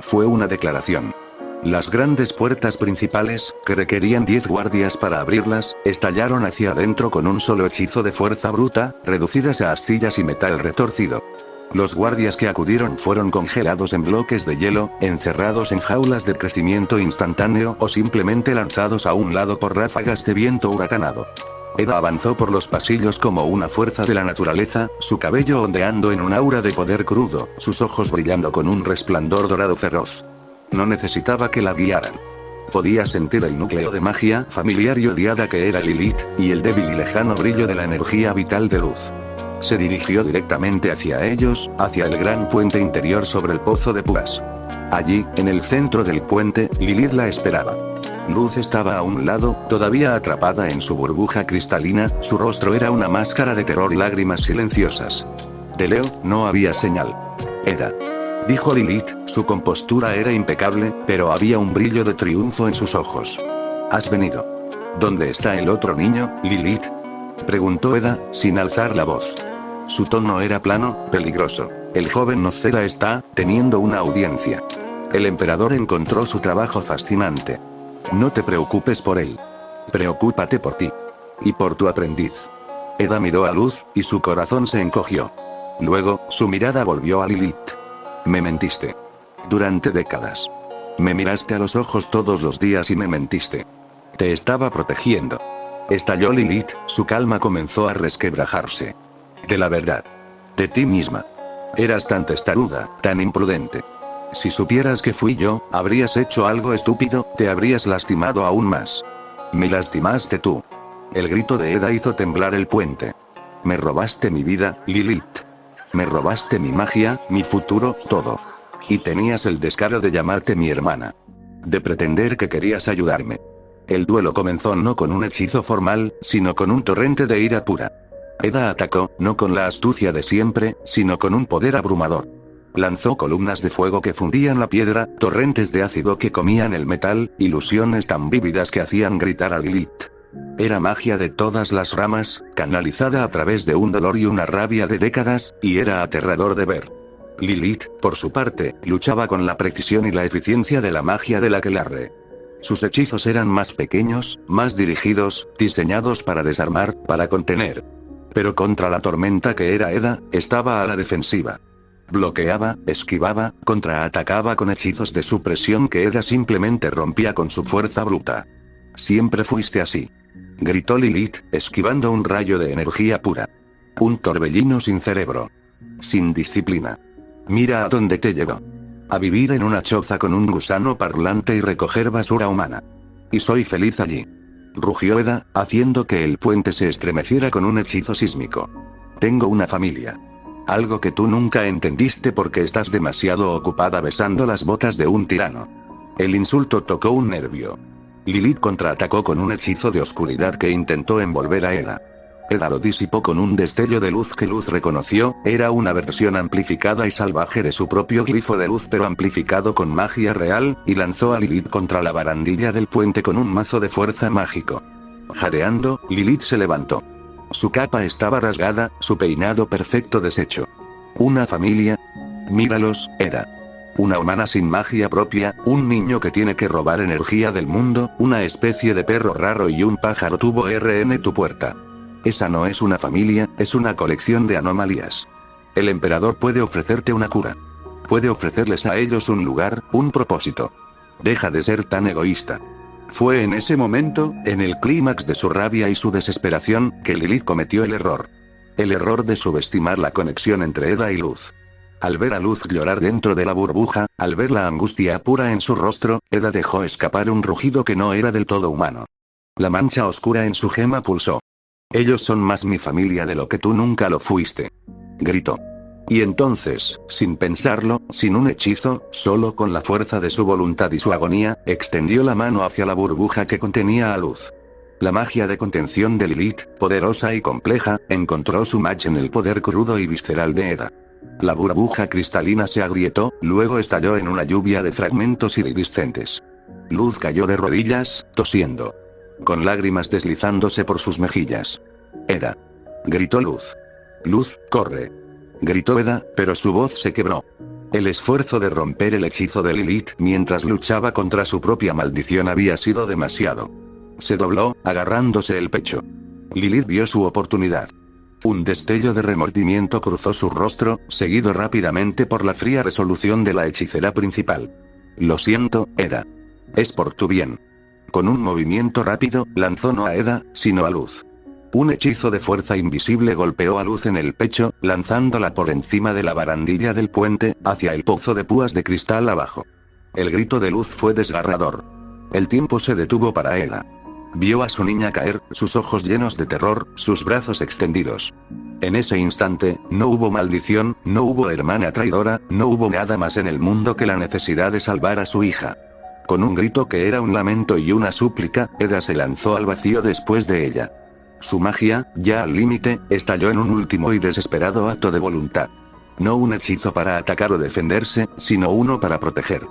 S1: Fue una declaración. Las grandes puertas principales, que requerían 10 guardias para abrirlas, estallaron hacia adentro con un solo hechizo de fuerza bruta, reducidas a astillas y metal retorcido. Los guardias que acudieron fueron congelados en bloques de hielo, encerrados en jaulas de crecimiento instantáneo o simplemente lanzados a un lado por ráfagas de viento huracanado. Eda avanzó por los pasillos como una fuerza de la naturaleza, su cabello ondeando en un aura de poder crudo, sus ojos brillando con un resplandor dorado feroz. No necesitaba que la guiaran. Podía sentir el núcleo de magia familiar y odiada que era Lilith, y el débil y lejano brillo de la energía vital de Luz. Se dirigió directamente hacia ellos, hacia el gran puente interior sobre el pozo de púas. Allí, en el centro del puente, Lilith la esperaba. Luz estaba a un lado, todavía atrapada en su burbuja cristalina, su rostro era una máscara de terror y lágrimas silenciosas. De Leo, no había señal. Eda. Dijo Lilith, su compostura era impecable, pero había un brillo de triunfo en sus ojos. ¿Has venido? ¿Dónde está el otro niño, Lilith? Preguntó Eda, sin alzar la voz. Su tono era plano, peligroso. El joven Noceda está teniendo una audiencia. El emperador encontró su trabajo fascinante. No te preocupes por él. Preocúpate por ti. Y por tu aprendiz. Eda miró a Luz, y su corazón se encogió. Luego, su mirada volvió a Lilith. Me mentiste. Durante décadas. Me miraste a los ojos todos los días y me mentiste. Te estaba protegiendo. Estalló Lilith, su calma comenzó a resquebrajarse. De la verdad. De ti misma. Eras tan testaruda, tan imprudente. Si supieras que fui yo, habrías hecho algo estúpido, te habrías lastimado aún más. Me lastimaste tú. El grito de Eda hizo temblar el puente. Me robaste mi vida, Lilith. Me robaste mi magia, mi futuro, todo. Y tenías el descaro de llamarte mi hermana. De pretender que querías ayudarme. El duelo comenzó no con un hechizo formal, sino con un torrente de ira pura. Eda atacó, no con la astucia de siempre, sino con un poder abrumador. Lanzó columnas de fuego que fundían la piedra, torrentes de ácido que comían el metal, ilusiones tan vívidas que hacían gritar a Lilith. Era magia de todas las ramas, canalizada a través de un dolor y una rabia de décadas, y era aterrador de ver. Lilith, por su parte, luchaba con la precisión y la eficiencia de la magia del aquelarre. Sus hechizos eran más pequeños, más dirigidos, diseñados para desarmar, para contener. Pero contra la tormenta que era Eda, estaba a la defensiva. Bloqueaba, esquivaba, contraatacaba con hechizos de supresión que Eda simplemente rompía con su fuerza bruta. Siempre fuiste así. Gritó Lilith, esquivando un rayo de energía pura. Un torbellino sin cerebro. Sin disciplina. Mira a dónde te llevó. A vivir en una choza con un gusano parlante y recoger basura humana. Y soy feliz allí. Rugió Eda, haciendo que el puente se estremeciera con un hechizo sísmico. Tengo una familia. Algo que tú nunca entendiste porque estás demasiado ocupada besando las botas de un tirano. El insulto tocó un nervio. Lilith contraatacó con un hechizo de oscuridad que intentó envolver a Eda. Eda lo disipó con un destello de luz que Luz reconoció, era una versión amplificada y salvaje de su propio glifo de luz pero amplificado con magia real, y lanzó a Lilith contra la barandilla del puente con un mazo de fuerza mágico. Jadeando, Lilith se levantó. Su capa estaba rasgada, su peinado perfecto deshecho. ¿Una familia? Míralos, Eda. Una humana sin magia propia, un niño que tiene que robar energía del mundo, una especie de perro raro y un pájaro tuvo en tu puerta. Esa no es una familia, es una colección de anomalías. El emperador puede ofrecerte una cura. Puede ofrecerles a ellos un lugar, un propósito. Deja de ser tan egoísta. Fue en ese momento, en el clímax de su rabia y su desesperación, que Lilith cometió el error. El error de subestimar la conexión entre Eda y Luz. Al ver a Luz llorar dentro de la burbuja, al ver la angustia pura en su rostro, Eda dejó escapar un rugido que no era del todo humano. La mancha oscura en su gema pulsó. Ellos son más mi familia de lo que tú nunca lo fuiste. Gritó. Y entonces, sin pensarlo, sin un hechizo, solo con la fuerza de su voluntad y su agonía, extendió la mano hacia la burbuja que contenía a Luz. La magia de contención de Lilith, poderosa y compleja, encontró su match en el poder crudo y visceral de Eda. La burbuja cristalina se agrietó, luego estalló en una lluvia de fragmentos iridiscentes. Luz cayó de rodillas, tosiendo. Con lágrimas deslizándose por sus mejillas. Eda. Gritó Luz. Luz, corre. Gritó Eda, pero su voz se quebró. El esfuerzo de romper el hechizo de Lilith mientras luchaba contra su propia maldición había sido demasiado. Se dobló, agarrándose el pecho. Lilith vio su oportunidad. Un destello de remordimiento cruzó su rostro, seguido rápidamente por la fría resolución de la hechicera principal. Lo siento, Eda. Es por tu bien. Con un movimiento rápido, lanzó no a Eda, sino a Luz. Un hechizo de fuerza invisible golpeó a Luz en el pecho, lanzándola por encima de la barandilla del puente, hacia el pozo de púas de cristal abajo. El grito de Luz fue desgarrador. El tiempo se detuvo para Eda. Vio a su niña caer, sus ojos llenos de terror, sus brazos extendidos. En ese instante, no hubo maldición, no hubo hermana traidora, no hubo nada más en el mundo que la necesidad de salvar a su hija. Con un grito que era un lamento y una súplica, Eda se lanzó al vacío después de ella. Su magia, ya al límite, estalló en un último y desesperado acto de voluntad. No un hechizo para atacar o defenderse, sino uno para proteger.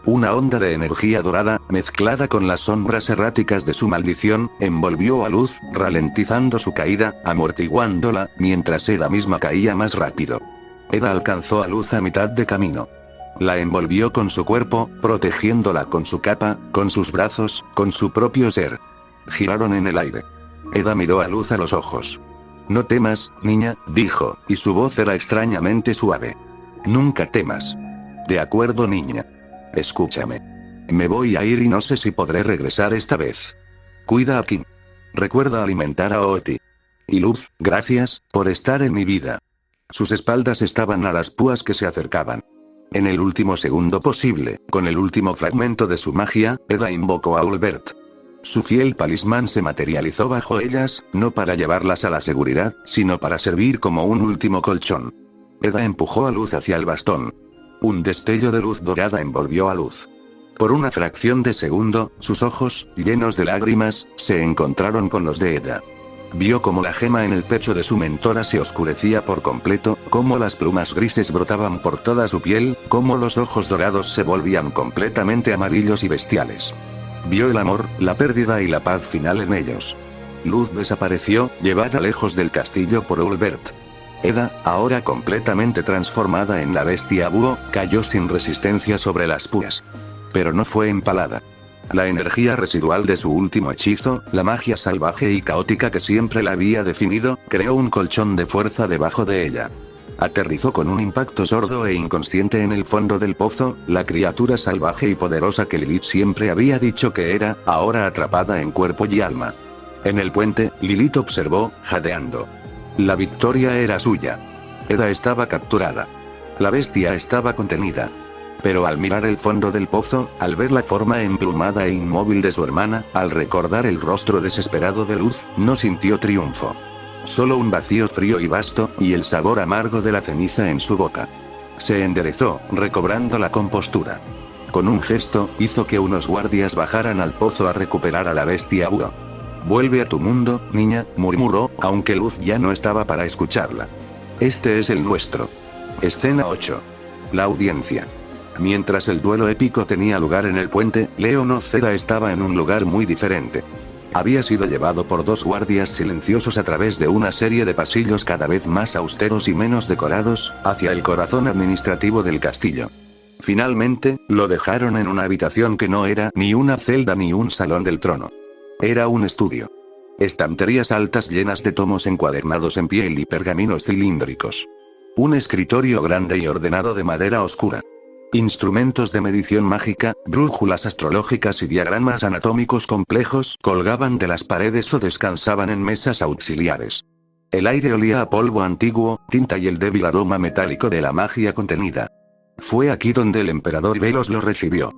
S1: Una onda de energía dorada, mezclada con las sombras erráticas de su maldición, envolvió a Luz, ralentizando su caída, amortiguándola, mientras Eda misma caía más rápido. Eda alcanzó a Luz a mitad de camino. La envolvió con su cuerpo, protegiéndola con su capa, con sus brazos, con su propio ser. Giraron en el aire. Eda miró a Luz a los ojos. No temas, niña, dijo, y su voz era extrañamente suave. Nunca temas. De acuerdo, niña. Escúchame. Me voy a ir y no sé si podré regresar esta vez. Cuida a Kim. Recuerda alimentar a Oti. Y Luz, gracias, por estar en mi vida. Sus espaldas estaban a las púas que se acercaban. En el último segundo posible, con el último fragmento de su magia, Eda invocó a Ulbert. Su fiel talismán se materializó bajo ellas, no para llevarlas a la seguridad, sino para servir como un último colchón. Eda empujó a Luz hacia el bastón. Un destello de luz dorada envolvió a Luz. Por una fracción de segundo, sus ojos, llenos de lágrimas, se encontraron con los de Eda. Vio cómo la gema en el pecho de su mentora se oscurecía por completo, cómo las plumas grises brotaban por toda su piel, cómo los ojos dorados se volvían completamente amarillos y bestiales. Vio el amor, la pérdida y la paz final en ellos. Luz desapareció, llevada lejos del castillo por Ulbert. Eda, ahora completamente transformada en la bestia búho, cayó sin resistencia sobre las púas. Pero no fue empalada. La energía residual de su último hechizo, la magia salvaje y caótica que siempre la había definido, creó un colchón de fuerza debajo de ella. Aterrizó con un impacto sordo e inconsciente en el fondo del pozo, la criatura salvaje y poderosa que Lilith siempre había dicho que era, ahora atrapada en cuerpo y alma. En el puente, Lilith observó, jadeando. La victoria era suya. Eda estaba capturada. La bestia estaba contenida. Pero al mirar el fondo del pozo, al ver la forma emplumada e inmóvil de su hermana, al recordar el rostro desesperado de Luz, no sintió triunfo. Solo un vacío frío y vasto, y el sabor amargo de la ceniza en su boca. Se enderezó, recobrando la compostura. Con un gesto, hizo que unos guardias bajaran al pozo a recuperar a la bestia búho. «Vuelve a tu mundo, niña», murmuró, aunque Luz ya no estaba para escucharla. «Este es el nuestro». Escena 8. La audiencia. Mientras el duelo épico tenía lugar en el puente, Leon Zeda estaba en un lugar muy diferente. Había sido llevado por dos guardias silenciosos a través de una serie de pasillos cada vez más austeros y menos decorados, hacia el corazón administrativo del castillo. Finalmente, lo dejaron en una habitación que no era ni una celda ni un salón del trono. Era un estudio. Estanterías altas llenas de tomos encuadernados en piel y pergaminos cilíndricos. Un escritorio grande y ordenado de madera oscura. Instrumentos de medición mágica, brújulas astrológicas y diagramas anatómicos complejos colgaban de las paredes o descansaban en mesas auxiliares. El aire olía a polvo antiguo, tinta y el débil aroma metálico de la magia contenida. Fue aquí donde el emperador Velos lo recibió.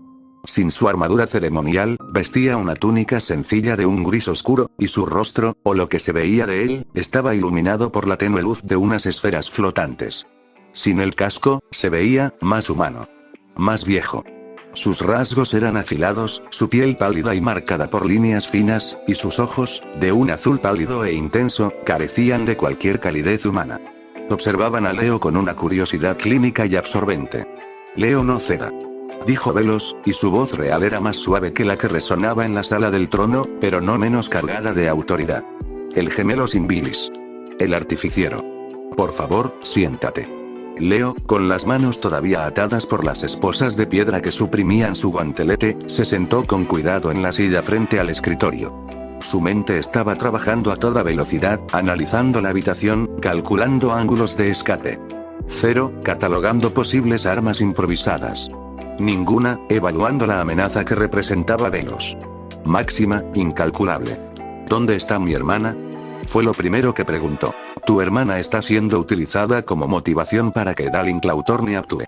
S1: Sin su armadura ceremonial, vestía una túnica sencilla de un gris oscuro, y su rostro, o lo que se veía de él, estaba iluminado por la tenue luz de unas esferas flotantes. Sin el casco, se veía más humano. Más viejo. Sus rasgos eran afilados, su piel pálida y marcada por líneas finas, y sus ojos, de un azul pálido e intenso, carecían de cualquier calidez humana. Observaban a Leo con una curiosidad clínica y absorbente. «Leo no ceda», dijo Velos, y su voz real era más suave que la que resonaba en la sala del trono, pero no menos cargada de autoridad. «El gemelo sin bilis. El artificiero. Por favor, siéntate». Leo, con las manos todavía atadas por las esposas de piedra que suprimían su guantelete, se sentó con cuidado en la silla frente al escritorio. Su mente estaba trabajando a toda velocidad, analizando la habitación, calculando ángulos de escape. 0, catalogando posibles armas improvisadas. Ninguna, evaluando la amenaza que representaba Velos. Máxima, incalculable. ¿Dónde está mi hermana?, fue lo primero que preguntó. «Tu hermana está siendo utilizada como motivación para que Dalin Clautorne actúe»,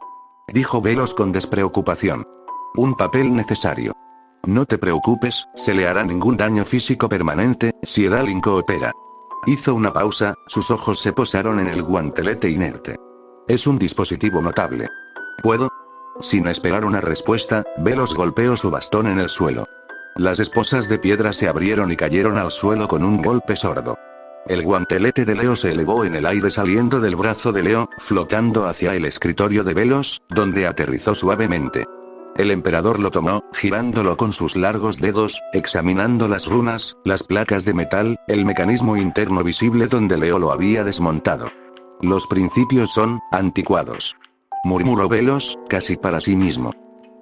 S1: dijo Velos con despreocupación. «Un papel necesario. No te preocupes, se le hará ningún daño físico permanente, si Dalin coopera». Hizo una pausa, sus ojos se posaron en el guantelete inerte. «Es un dispositivo notable. ¿Puedo?». Sin esperar una respuesta, Velos golpeó su bastón en el suelo. Las esposas de piedra se abrieron y cayeron al suelo con un golpe sordo. El guantelete de Leo se elevó en el aire saliendo del brazo de Leo, flotando hacia el escritorio de Velos, donde aterrizó suavemente. El emperador lo tomó, girándolo con sus largos dedos, examinando las runas, las placas de metal, el mecanismo interno visible donde Leo lo había desmontado. «Los principios son anticuados», murmuró Velos, casi para sí mismo.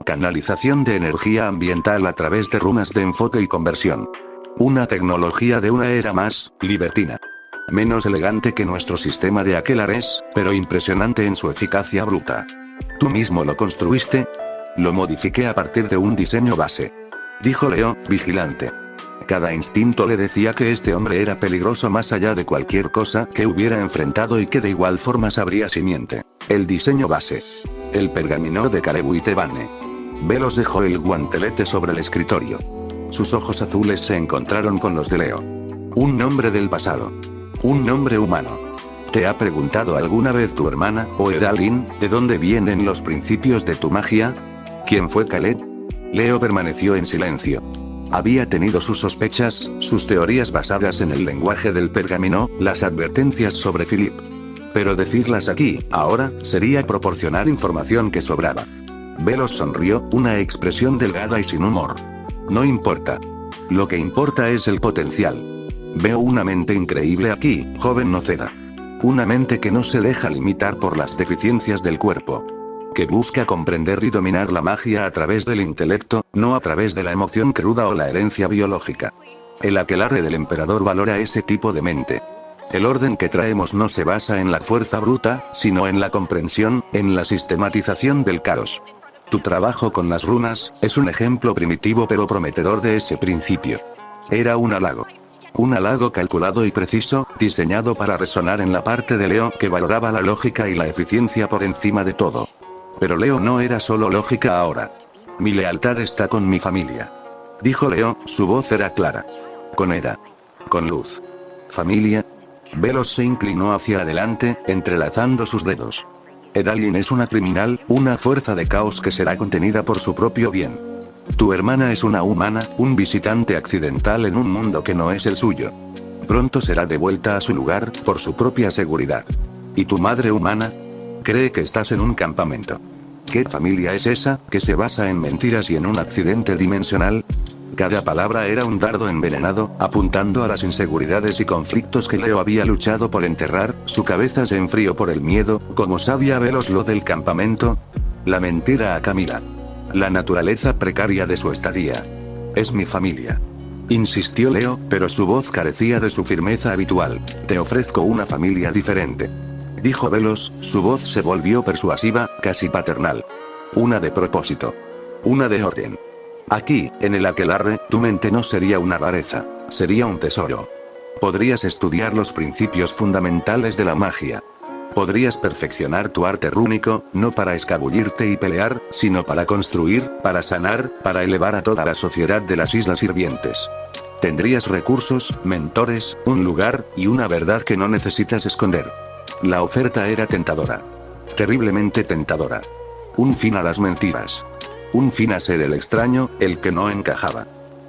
S1: «Canalización de energía ambiental a través de runas de enfoque y conversión. Una tecnología de una era más libertina. Menos elegante que nuestro sistema de Aquelares, pero impresionante en su eficacia bruta. ¿Tú mismo lo construiste?». «Lo modifiqué a partir de un diseño base», dijo Leo, vigilante. Cada instinto le decía que este hombre era peligroso más allá de cualquier cosa que hubiera enfrentado y que de igual forma sabría simiente. El diseño base. El pergamino de Karebu y Tebane. Velos dejó el guantelete sobre el escritorio. Sus ojos azules se encontraron con los de Leo. «Un nombre del pasado. Un nombre humano. ¿Te ha preguntado alguna vez tu hermana, o Edalin, de dónde vienen los principios de tu magia? ¿Quién fue Khaled?». Leo permaneció en silencio. Había tenido sus sospechas, sus teorías basadas en el lenguaje del pergamino, las advertencias sobre Philip. Pero decirlas aquí, ahora, sería proporcionar información que sobraba. Velos sonrió, una expresión delgada y sin humor. No importa. Lo que importa es el potencial. Veo una mente increíble aquí, joven Noceda. Una mente que no se deja limitar por las deficiencias del cuerpo. Que busca comprender y dominar la magia a través del intelecto, no a través de la emoción cruda o la herencia biológica. El aquelarre del emperador valora ese tipo de mente. El orden que traemos no se basa en la fuerza bruta, sino en la comprensión, en la sistematización del caos. Tu trabajo con las runas es un ejemplo primitivo pero prometedor de ese principio. Era un halago. Un halago calculado y preciso, diseñado para resonar en la parte de Leo que valoraba la lógica y la eficiencia por encima de todo. Pero Leo no era solo lógica ahora. Mi lealtad está con mi familia. Dijo Leo, su voz era clara. Con Eda. Con Luz. ¿Familia? Velos se inclinó hacia adelante, entrelazando sus dedos. Edalin es una criminal, una fuerza de caos que será contenida por su propio bien. Tu hermana es una humana, un visitante accidental en un mundo que no es el suyo. Pronto será devuelta a su lugar, por su propia seguridad. ¿Y tu madre humana? Cree que estás en un campamento. ¿Qué familia es esa, que se basa en mentiras y en un accidente dimensional? Cada palabra era un dardo envenenado, apuntando a las inseguridades y conflictos que Leo había luchado por enterrar. Su cabeza se enfrió por el miedo, como sabía Velos lo del campamento. La mentira a Camila. La naturaleza precaria de su estadía. Es mi familia. Insistió Leo, pero su voz carecía de su firmeza habitual. Te ofrezco una familia diferente. Dijo Velos, su voz se volvió persuasiva, casi paternal. Una de propósito. Una de orden. Aquí, en el aquelarre, tu mente no sería una rareza, sería un tesoro. Podrías estudiar los principios fundamentales de la magia. Podrías perfeccionar tu arte rúnico, no para escabullirte y pelear, sino para construir, para sanar, para elevar a toda la sociedad de las Islas Hirvientes. Tendrías recursos, mentores, un lugar, y una verdad que no necesitas esconder. La oferta era tentadora. Terriblemente tentadora. Un fin a las mentiras. Un fin a ser el extraño, el que no encajaba.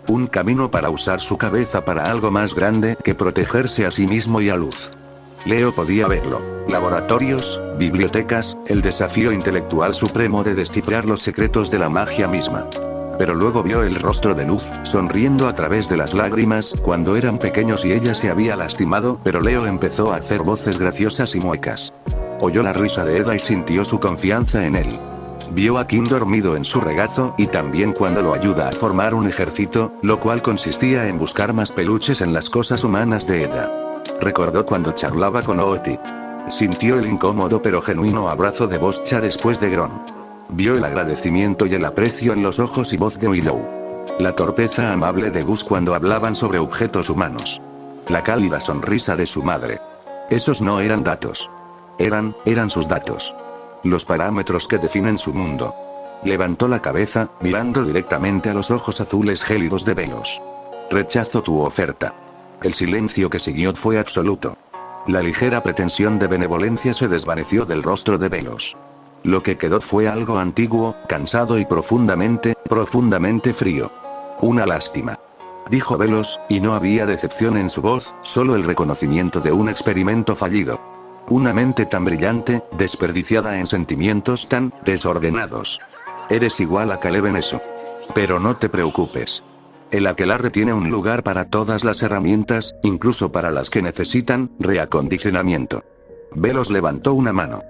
S1: Un camino para usar su cabeza para algo más grande que protegerse a sí mismo y a Luz. Leo podía verlo. Laboratorios, bibliotecas, el desafío intelectual supremo de descifrar los secretos de la magia misma. Pero luego vio el rostro de Luz, sonriendo a través de las lágrimas, cuando eran pequeños y ella se había lastimado, pero Leo empezó a hacer voces graciosas y muecas. Oyó la risa de Eda y sintió su confianza en él. Vio a Kim dormido en su regazo, y también cuando lo ayuda a formar un ejército, lo cual consistía en buscar más peluches en las cosas humanas de Eda. Recordó cuando charlaba con Ooti. Sintió el incómodo pero genuino abrazo de Boscha después de Gron. Vio el agradecimiento y el aprecio en los ojos y voz de Willow. La torpeza amable de Gus cuando hablaban sobre objetos humanos. La cálida sonrisa de su madre. Esos no eran datos. Eran sus datos. Los parámetros que definen su mundo. Levantó la cabeza, mirando directamente a los ojos azules gélidos de Velos. Rechazo tu oferta. El silencio que siguió fue absoluto. La ligera pretensión de benevolencia se desvaneció del rostro de Velos. Lo que quedó fue algo antiguo, cansado y profundamente frío. Una lástima. Dijo Velos, y no había decepción en su voz, solo el reconocimiento de un experimento fallido. Una mente tan brillante, desperdiciada en sentimientos tan desordenados. Eres igual a Caleb en eso. Pero no te preocupes. El aquelarre tiene un lugar para todas las herramientas, incluso para las que necesitan reacondicionamiento. Velos levantó una mano.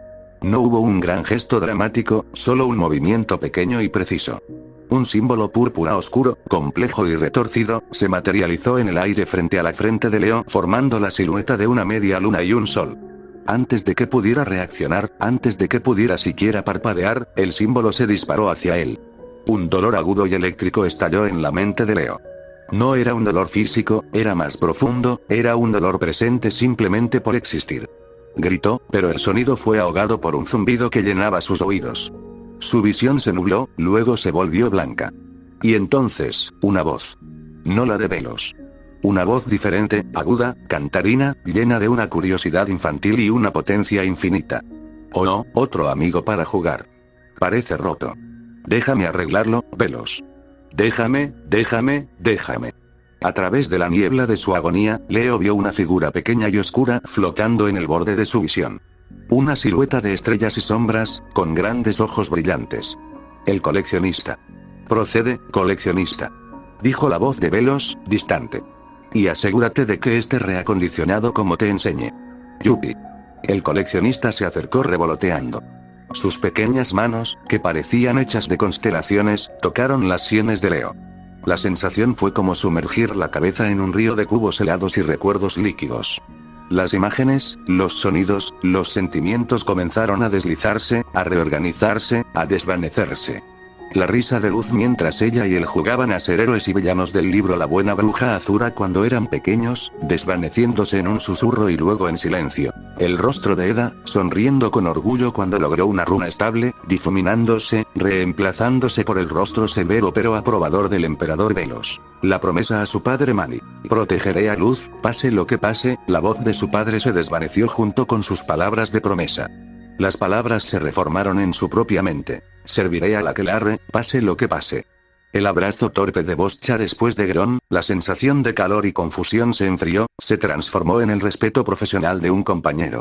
S1: No hubo un gran gesto dramático, solo un movimiento pequeño y preciso. Un símbolo púrpura oscuro, complejo y retorcido, se materializó en el aire frente a la frente de Leo, formando la silueta de una media luna y un sol. Antes de que pudiera reaccionar, antes de que pudiera siquiera parpadear, el símbolo se disparó hacia él. Un dolor agudo y eléctrico estalló en la mente de Leo. No era un dolor físico, era más profundo, era un dolor presente simplemente por existir. Gritó, pero el sonido fue ahogado por un zumbido que llenaba sus oídos. Su visión se nubló, luego se volvió blanca. Y entonces, una voz. No la de Velos. Una voz diferente, aguda, cantarina, llena de una curiosidad infantil y una potencia infinita. Oh no, otro amigo para jugar. Parece roto. Déjame arreglarlo, Velos. Déjame, déjame, déjame. A través de la niebla de su agonía, Leo vio una figura pequeña y oscura flotando en el borde de su visión. Una silueta de estrellas y sombras, con grandes ojos brillantes. El coleccionista. Procede, coleccionista. Dijo la voz de Velos, distante. Y asegúrate de que esté reacondicionado como te enseñé. Yupi. El coleccionista se acercó revoloteando. Sus pequeñas manos, que parecían hechas de constelaciones, tocaron las sienes de Leo. La sensación fue como sumergir la cabeza en un río de cubos helados y recuerdos líquidos. Las imágenes, los sonidos, los sentimientos comenzaron a deslizarse, a reorganizarse, a desvanecerse. La risa de Luz mientras ella y él jugaban a ser héroes y villanos del libro La buena bruja Azura cuando eran pequeños, desvaneciéndose en un susurro y luego en silencio. El rostro de Eda, sonriendo con orgullo cuando logró una runa estable, difuminándose, reemplazándose por el rostro severo pero aprobador del emperador Velos. La promesa a su padre Mani. Protegeré a Luz, pase lo que pase. La voz de su padre se desvaneció junto con sus palabras de promesa. Las palabras se reformaron en su propia mente. Serviré a la Aquelarre, pase lo que pase. El abrazo torpe de Boscha después de Gron, la sensación de calor y confusión se enfrió, se transformó en el respeto profesional de un compañero.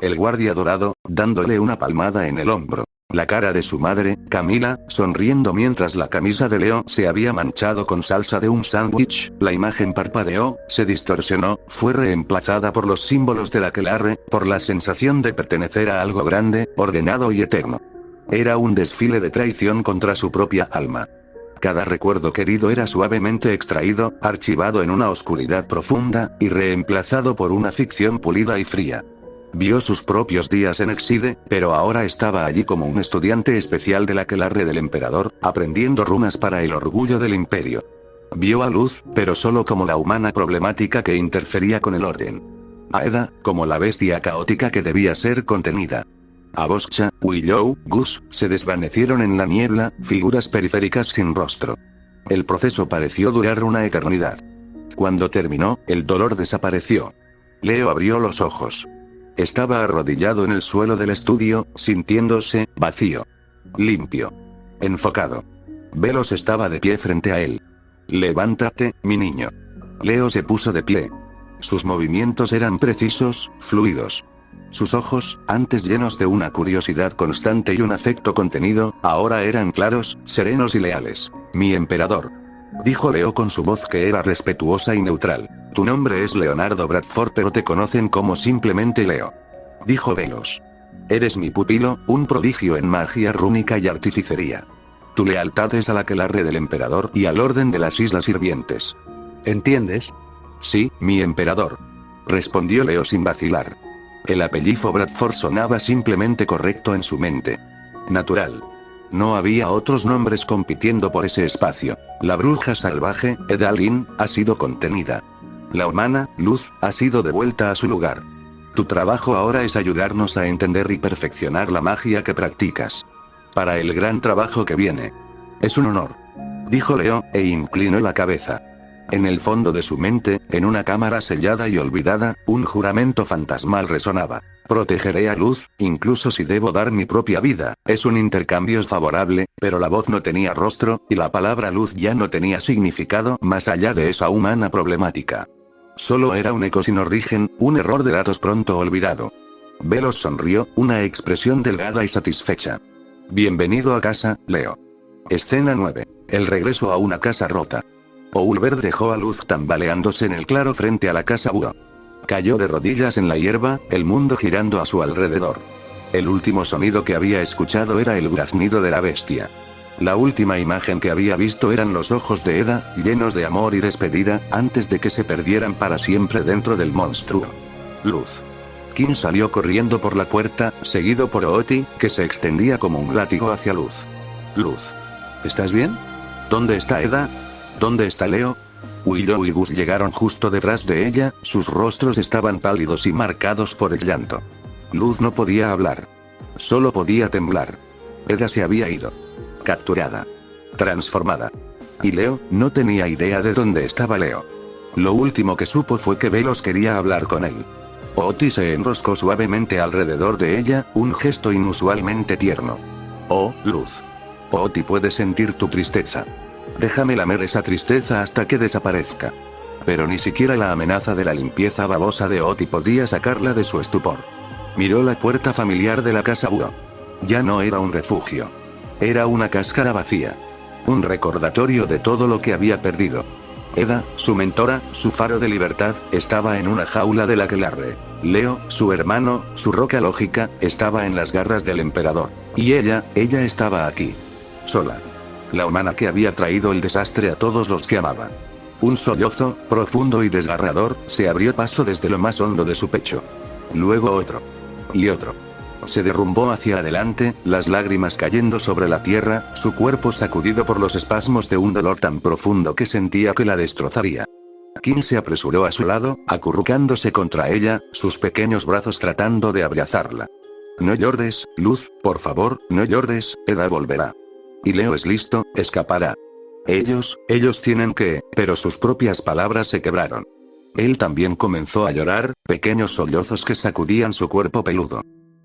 S1: El guardia dorado, dándole una palmada en el hombro. La cara de su madre, Camila, sonriendo mientras la camisa de Leo se había manchado con salsa de un sándwich, la imagen parpadeó, se distorsionó, fue reemplazada por los símbolos de la Aquelarre, por la sensación de pertenecer a algo grande, ordenado y eterno. Era un desfile de traición contra su propia alma. Cada recuerdo querido era suavemente extraído, archivado en una oscuridad profunda, y reemplazado por una ficción pulida y fría. Vio sus propios días en Exide, pero ahora estaba allí como un estudiante especial de la Aquelarre del emperador, aprendiendo runas para el orgullo del imperio. Vio a Luz, pero solo como la humana problemática que interfería con el orden. A Eda, como la bestia caótica que debía ser contenida. A Boscha, Willow, Gus, se desvanecieron en la niebla, figuras periféricas sin rostro. El proceso pareció durar una eternidad. Cuando terminó, el dolor desapareció. Leo abrió los ojos. Estaba arrodillado en el suelo del estudio, sintiéndose vacío. Limpio. Enfocado. Velos estaba de pie frente a él. Levántate, mi niño. Leo se puso de pie. Sus movimientos eran precisos, fluidos. Sus ojos, antes llenos de una curiosidad constante y un afecto contenido, ahora eran claros, serenos y leales. Mi emperador. Dijo Leo con su voz que era respetuosa y neutral. Tu nombre es Leonardo Bradford pero te conocen como simplemente Leo. Dijo Velos. Eres mi pupilo, un prodigio en magia rúnica y artificería. Tu lealtad es a la Aquelarre del emperador y al orden de las Islas Sirvientes. ¿Entiendes? Sí, mi emperador. Respondió Leo sin vacilar. El apellido Bradford sonaba simplemente correcto en su mente. Natural. No había otros nombres compitiendo por ese espacio. La bruja salvaje, Edalin, ha sido contenida. La humana, Luz, ha sido devuelta a su lugar. Tu trabajo ahora es ayudarnos a entender y perfeccionar la magia que practicas. Para el gran trabajo que viene. Es un honor. Dijo Leo, e inclinó la cabeza. En el fondo de su mente, en una cámara sellada y olvidada, un juramento fantasmal resonaba. Protegeré a Luz, incluso si debo dar mi propia vida. Es un intercambio favorable, pero la voz no tenía rostro, y la palabra Luz ya no tenía significado más allá de esa humana problemática. Solo era un eco sin origen, un error de datos pronto olvidado. Velos sonrió, una expresión delgada y satisfecha. Bienvenido a casa, Leo. Escena 9. El regreso a una casa rota. Oulver dejó a Luz tambaleándose en el claro frente a la casa Búho. Cayó de rodillas en la hierba, el mundo girando a su alrededor. El último sonido que había escuchado era el graznido de la bestia. La última imagen que había visto eran los ojos de Eda, llenos de amor y despedida, antes de que se perdieran para siempre dentro del monstruo. Luz. Kim salió corriendo por la puerta, seguido por Ooti, que se extendía como un látigo hacia Luz. Luz. ¿Estás bien? ¿Dónde está Eda? ¿Dónde está Leo? Willow y Gus llegaron justo detrás de ella, sus rostros estaban pálidos y marcados por el llanto. Luz no podía hablar. Solo podía temblar. Eda se había ido. Capturada. Transformada. Y Leo, no tenía idea de dónde estaba Leo. Lo último que supo fue que Velos quería hablar con él. Ooti se enroscó suavemente alrededor de ella, un gesto inusualmente tierno. Oh, Luz. Ooti puede sentir tu tristeza. Déjame lamer esa tristeza hasta que desaparezca. Pero ni siquiera la amenaza de la limpieza babosa de Oti podía sacarla de su estupor. Miró la puerta familiar de la casa Uo. Ya no era un refugio. Era una cáscara vacía. Un recordatorio de todo lo que había perdido. Eda, su mentora, su faro de libertad, estaba en una jaula del aquelarre. Leo, su hermano, su roca lógica, estaba en las garras del emperador. Y ella estaba aquí. Sola. La humana que había traído el desastre a todos los que amaba. Un sollozo, profundo y desgarrador, se abrió paso desde lo más hondo de su pecho. Luego otro. Y otro. Se derrumbó hacia adelante, las lágrimas cayendo sobre la tierra, su cuerpo sacudido por los espasmos de un dolor tan profundo que sentía que la destrozaría. Kim se apresuró a su lado, acurrucándose contra ella, sus pequeños brazos tratando de abrazarla. No llores, Luz, por favor, no llores, Eda volverá. Y Leo es listo, escapará. Ellos tienen que, pero sus propias palabras se quebraron. Él también comenzó a llorar, pequeños sollozos que sacudían su cuerpo peludo.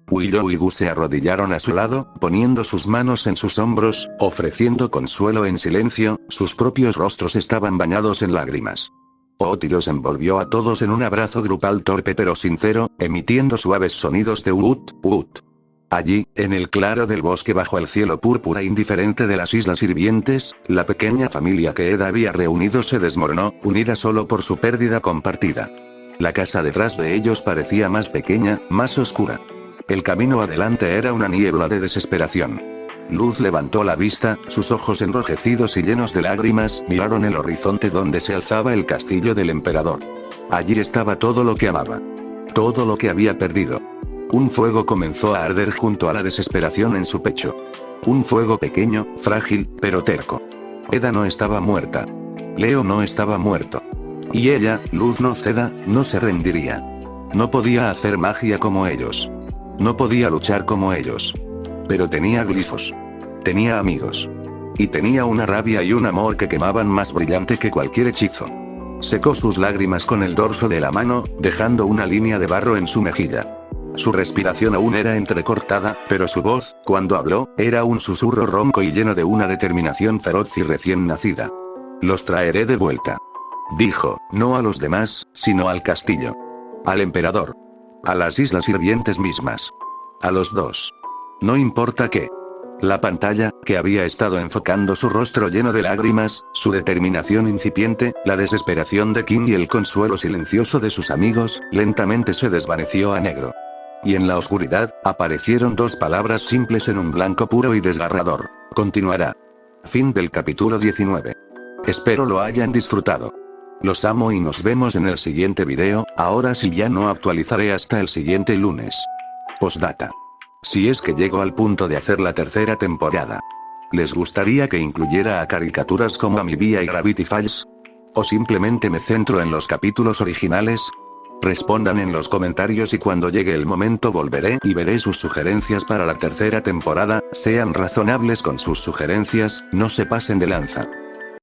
S1: Willow y Gu se arrodillaron a su lado, poniendo sus manos en sus hombros, ofreciendo consuelo en silencio, sus propios rostros estaban bañados en lágrimas. Oti los envolvió a todos en un abrazo grupal torpe pero sincero, emitiendo suaves sonidos de uut, uut. Allí, en el claro del bosque bajo el cielo púrpura indiferente de las Islas Hirvientes, la pequeña familia que Eda había reunido se desmoronó, unida solo por su pérdida compartida. La casa detrás de ellos parecía más pequeña, más oscura. El camino adelante era una niebla de desesperación. Luz levantó la vista, sus ojos enrojecidos y llenos de lágrimas, miraron el horizonte donde se alzaba el castillo del emperador. Allí estaba todo lo que amaba. Todo lo que había perdido. Un fuego comenzó a arder junto a la desesperación en su pecho. Un fuego pequeño, frágil, pero terco. Eda no estaba muerta. Leo no estaba muerto. Y ella, Luz no ceda, no se rendiría. No podía hacer magia como ellos. No podía luchar como ellos. Pero tenía glifos. Tenía amigos. Y tenía una rabia y un amor que quemaban más brillante que cualquier hechizo. Secó sus lágrimas con el dorso de la mano, dejando una línea de barro en su mejilla. Su respiración aún era entrecortada, pero su voz, cuando habló, era un susurro ronco y lleno de una determinación feroz y recién nacida. Los traeré de vuelta. Dijo, no a los demás, sino al castillo. Al emperador. A las Islas Hirvientes mismas. A los dos. No importa qué. La pantalla, que había estado enfocando su rostro lleno de lágrimas, su determinación incipiente, la desesperación de Kim y el consuelo silencioso de sus amigos, lentamente se desvaneció a negro. Y en la oscuridad, aparecieron dos palabras simples en un blanco puro y desgarrador. Continuará. Fin del capítulo 19. Espero lo hayan disfrutado. Los amo y nos vemos en el siguiente video, ahora sí ya no actualizaré hasta el siguiente lunes. Postdata. Si es que llego al punto de hacer la tercera temporada. ¿Les gustaría que incluyera a caricaturas como Amibia y Gravity Falls? ¿O simplemente me centro en los capítulos originales? Respondan en los comentarios y cuando llegue el momento volveré y veré sus sugerencias para la tercera temporada, sean razonables con sus sugerencias, no se pasen de lanza.